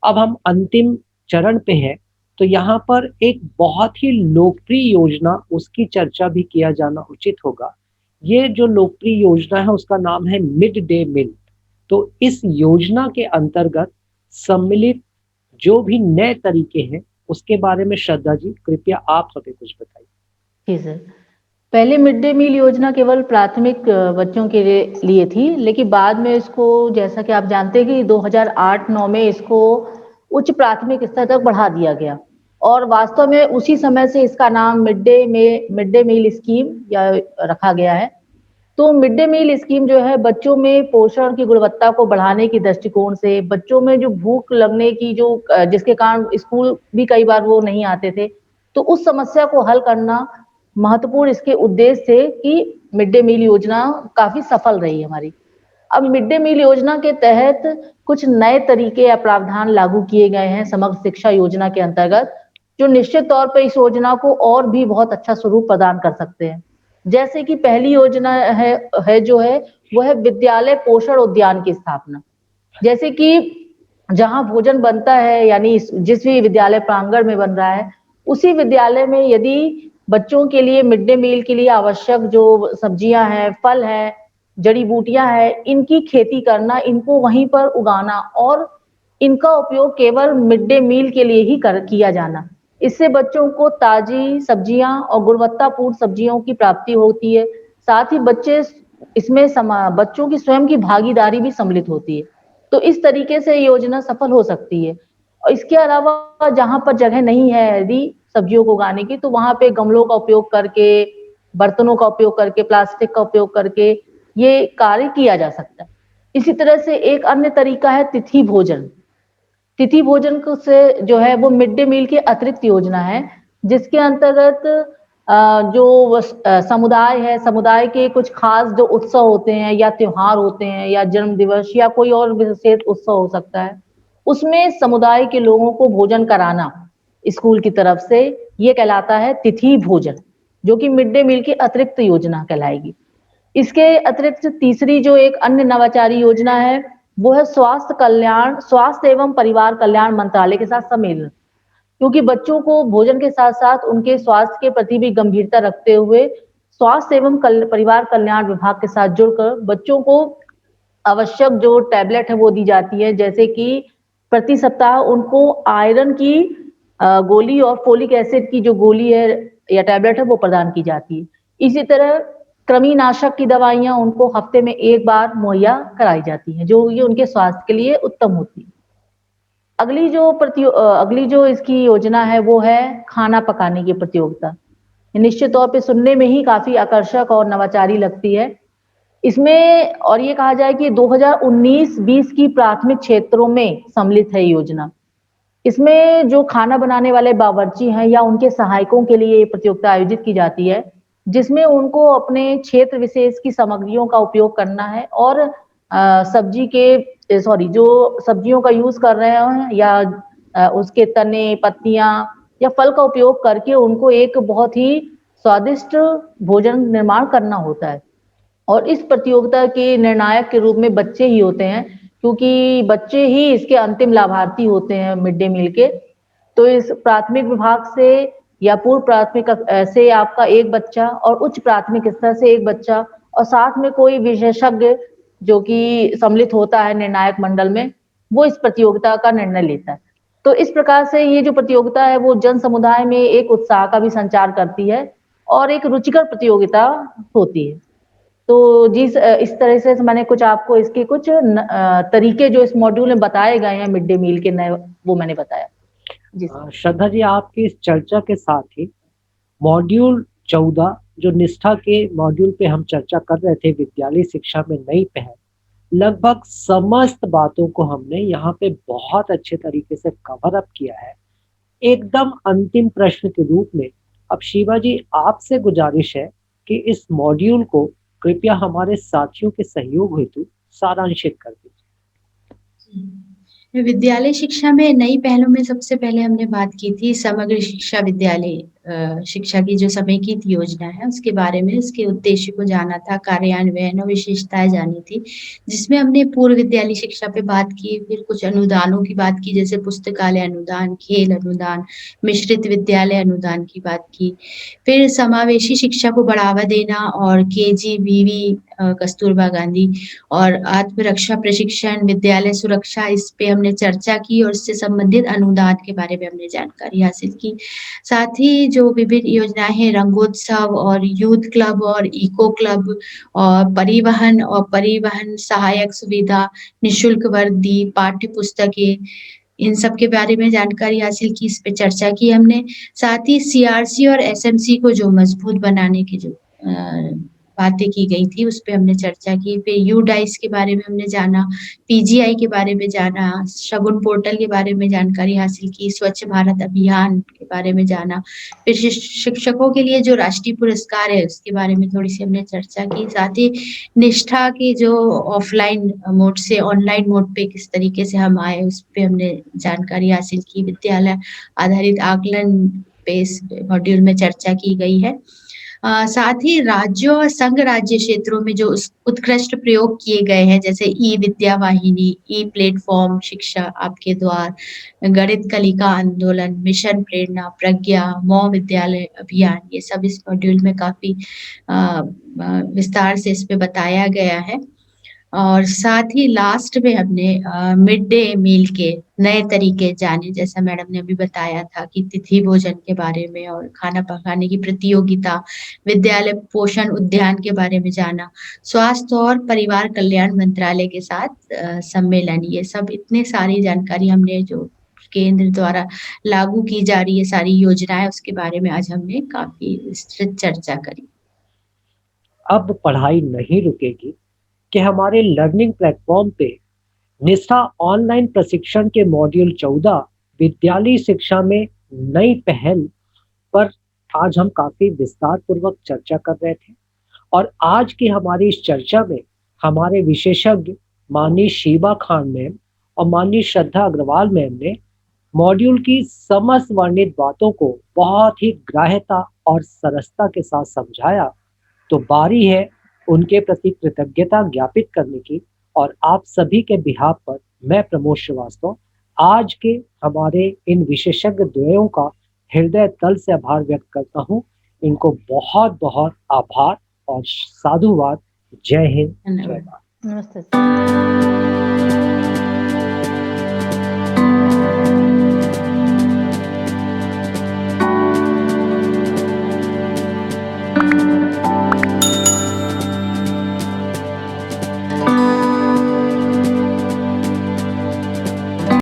अब हम अंतिम चरण पे हैं तो यहाँ पर एक बहुत ही लोकप्रिय योजना उसकी चर्चा भी किया जाना उचित होगा। ये जो लोकप्रिय योजना है उसका नाम है मिड डे मील। तो इस योजना के अंतर्गत सम्मिलित जो भी नए तरीके हैं उसके बारे में श्रद्धा जी कृपया आप हमें कुछ बताइए। जी सर। पहले मिड डे मील योजना केवल प्राथमिक बच्चों के लिए थी, लेकिन बाद में इसको, जैसा कि आप जानते हैं कि 2008-9 में इसको उच्च प्राथमिक स्तर तक बढ़ा दिया गया और वास्तव में उसी समय से इसका नाम मिड डे मील स्कीम या रखा गया है। तो मिड डे मील स्कीम जो है बच्चों में पोषण की गुणवत्ता को बढ़ाने की दृष्टिकोण से, बच्चों में जो भूख लगने की जो जिसके कारण स्कूल भी कई बार वो नहीं आते थे, तो उस समस्या को हल करना महत्वपूर्ण इसके उद्देश्य थे कि मिड डे मील योजना काफी सफल रही हमारी। अब मिड डे मील योजना के तहत कुछ नए तरीके या प्रावधान लागू किए गए हैं समग्र शिक्षा योजना के अंतर्गत, जो निश्चित तौर पर इस योजना को और भी बहुत अच्छा स्वरूप प्रदान कर सकते हैं। जैसे कि पहली योजना है वो है विद्यालय पोषण उद्यान की स्थापना। जैसे कि जहाँ भोजन बनता है, यानी जिस भी विद्यालय प्रांगण में बन रहा है, उसी विद्यालय में यदि बच्चों के लिए मिड डे मील के लिए आवश्यक जो सब्जियां हैं, फल हैं, जड़ी बूटियां हैं, इनकी खेती करना, इनको वहीं पर उगाना और इनका उपयोग केवल मिड डे मील के लिए ही किया जाना। इससे बच्चों को ताजी सब्जियां और गुणवत्तापूर्ण सब्जियों की प्राप्ति होती है। साथ ही बच्चों की स्वयं की भागीदारी भी सम्मिलित होती है। तो इस तरीके से योजना सफल हो सकती है। और इसके अलावा जहाँ पर जगह नहीं है यदि सब्जियों को उगाने की, तो वहाँ पे गमलों का उपयोग करके, बर्तनों का उपयोग करके, प्लास्टिक का उपयोग करके ये कार्य किया जा सकता है। इसी तरह से एक अन्य तरीका है तिथि भोजन। तिथि भोजन से जो है वो मिड डे मील की अतिरिक्त योजना है, जिसके अंतर्गत समुदाय है, समुदाय के कुछ खास जो उत्सव होते हैं या त्योहार होते हैं या जन्म दिवस या कोई और विशेष उत्सव हो सकता है, उसमें समुदाय के लोगों को भोजन कराना स्कूल की तरफ से, ये कहलाता है तिथि भोजन, जो कि मिड डे मील की अतिरिक्त योजना कहलाएगी। इसके अतिरिक्त तीसरी जो एक अन्य नवाचारी योजना है, वो है स्वास्थ्य एवं परिवार कल्याण मंत्रालय के साथ सम्मेलन। क्योंकि बच्चों को भोजन के साथ-साथ उनके स्वास्थ्य के प्रति भी गंभीरता रखते हुए स्वास्थ्य एवं परिवार कल्याण विभाग के साथ जुड़कर बच्चों को आवश्यक जो टैबलेट है वो दी जाती है, जैसे कि प्रति सप्ताह उनको आयरन की गोली और फोलिक एसिड की जो गोली है या टैबलेट है वो प्रदान की जाती है। इसी तरह कृमिनाशक की दवाइयाँ उनको हफ्ते में 1 बार मुहैया कराई जाती हैं, जो ये उनके स्वास्थ्य के लिए उत्तम होती है। अगली जो इसकी योजना है वो है खाना पकाने की प्रतियोगिता। निश्चित तौर पे सुनने में ही काफ़ी आकर्षक और नवाचारी लगती है। इसमें और ये कहा जाए कि 2019-20 की प्राथमिक क्षेत्रों में सम्मिलित है ये योजना। इसमें जो खाना बनाने वाले बावर्ची हैं या उनके सहायकों के लिए ये प्रतियोगिता आयोजित की जाती है, जिसमें उनको अपने क्षेत्र विशेष की सामग्रियों का उपयोग करना है और जो सब्जियों का यूज़ कर रहे हैं या उसके तने, पत्तियाँ या फल का उपयोग करके उनको एक बहुत ही स्वादिष्ट भोजन निर्माण करना होता है। और इस प्रतियोगिता के निर्णायक के रूप में बच्चे ही होते हैं, क्योंकि बच्चे ही इसके अंतिम लाभार्थी होते हैं मिड डे मील के। तो इस प्राथमिक विभाग से या पूर्व प्राथमिक से आपका 1 बच्चा और उच्च प्राथमिक स्तर से 1 बच्चा और साथ में कोई विशेषज्ञ जो कि सम्मिलित होता है निर्णायक मंडल में, वो इस प्रतियोगिता का निर्णय लेता है। तो इस प्रकार से ये जो प्रतियोगिता है वो जन समुदाय में एक उत्साह का भी संचार करती है और एक रुचिकर प्रतियोगिता होती है। तो इस तरह से मैंने कुछ आपको इसके कुछ तरीके जो इस मॉड्यूल में बताए गए हैं मिड डे मील के नए, वो मैंने बताया। जी सर। श्रद्धा जी आपकी इस चर्चा के साथ ही मॉड्यूल 14 जो निष्ठा के मॉड्यूल पे हम चर्चा कर रहे थे, विद्यालय शिक्षा में नई पहल, लगभग समस्त बातों को हमने यहाँ पे बहुत अच्छे तरीके से कवर अप किया है। एकदम अंतिम प्रश्न के रूप में अब शिवा जी आपसे गुजारिश है कि इस मॉड्यूल को कृपया हमारे साथियों के सहयोग हेतु सारांशित कर दीजिए। विद्यालय शिक्षा में नई पहलों में सबसे पहले हमने बात की थी समग्र शिक्षा विद्यालय शिक्षा की जो समेकित योजना है उसके बारे में, उसके उद्देश्य को जाना था, कार्यान्वयन और विशेषताएँ जानी थी। जिसमें हमने पूर्व विद्यालय शिक्षा पे बात की, फिर कुछ अनुदानों की बात की जैसे पुस्तकालय अनुदान, खेल अनुदान, मिश्रित विद्यालय अनुदान की बात की। फिर समावेशी शिक्षा को बढ़ावा देना और केजीबीवी कस्तूरबा गांधी और आत्मरक्षा प्रशिक्षण, विद्यालय सुरक्षा इस पे हमने चर्चा की और इससे संबंधित अनुदान के बारे में हमने जानकारी हासिल की। साथ ही जो विभिन्न योजनाएँ हैं रंगोत्सव और यूथ क्लब और इको क्लब और परिवहन सहायक सुविधा, निःशुल्क वर्दी, पाठ्य पुस्तकें, इन सब के बारे में जानकारी हासिल की, इस पे चर्चा की हमने। साथ ही सीआरसी और एसएमसी को जो मजबूत बनाने की जो बातें की गई थी, उस पे हमने चर्चा की। फिर यूडाइस के बारे में हमने जाना, पीजीआई के बारे में जाना, शगुन पोर्टल के बारे में जानकारी हासिल की, स्वच्छ भारत अभियान के बारे में जाना। फिर शिक्षकों के लिए जो राष्ट्रीय पुरस्कार है, उसके बारे में थोड़ी-सी हमने चर्चा की। साथ ही निष्ठा की जो ऑफ़लाइन मोड से ऑनलाइन मोड पे किस तरीके से हम आए, उस पे हमने जानकारी हासिल की। विद्यालय आधारित आकलन पे इस मॉड्यूल में चर्चा की गई है। साथ ही राज्यों और संघ राज्य क्षेत्रों में जो उस उत्कृष्ट प्रयोग किए गए हैं, जैसे ई-विद्या वाहिनी, ई-प्लेटफ़ॉर्म शिक्षा आपके द्वार, गणित कलिका आंदोलन, मिशन प्रेरणा, प्रज्ञा, मौ विद्यालय अभियान, ये सब इस मॉड्यूल में काफ़ी विस्तार से इस पे बताया गया है। और साथ ही लास्ट में हमने मिड डे मील के नए तरीके जाने, जैसा मैडम ने अभी बताया था कि तिथि भोजन के बारे में और खाना पकाने की प्रतियोगिता, विद्यालय पोषण उद्यान के बारे में जाना, स्वास्थ्य और परिवार कल्याण मंत्रालय के साथ सम्मेलन, ये सब इतने सारी जानकारी हमने जो केंद्र द्वारा लागू की जा रही है सारी योजनाएँ, उसके बारे में आज हमने काफ़ी विस्तृत चर्चा करी। अब पढ़ाई नहीं रुकेगी कि हमारे लर्निंग प्लेटफॉर्म पे निष्ठा ऑनलाइन प्रशिक्षण के मॉड्यूल 14 विद्यालयी शिक्षा में नई पहल पर आज हम काफी विस्तार पूर्वक चर्चा कर रहे थे और आज की हमारी इस चर्चा में हमारे विशेषज्ञ माननीय शीबा खान मैम और माननीय श्रद्धा अग्रवाल मैम ने मॉड्यूल की समस्त वर्णित बातों को बहुत ही ग्राह्यता और सरसता के साथ समझाया। तो बारी है उनके प्रति कृतज्ञता ज्ञापित करने की और आप सभी के बिहाफ पर मैं प्रमोद श्रीवास्तव आज के हमारे इन विशेषज्ञ द्वयों का हृदय तल से आभार व्यक्त करता हूँ। इनको बहुत बहुत आभार और साधुवाद। जय हिंद, जय भारत। नमस्ते।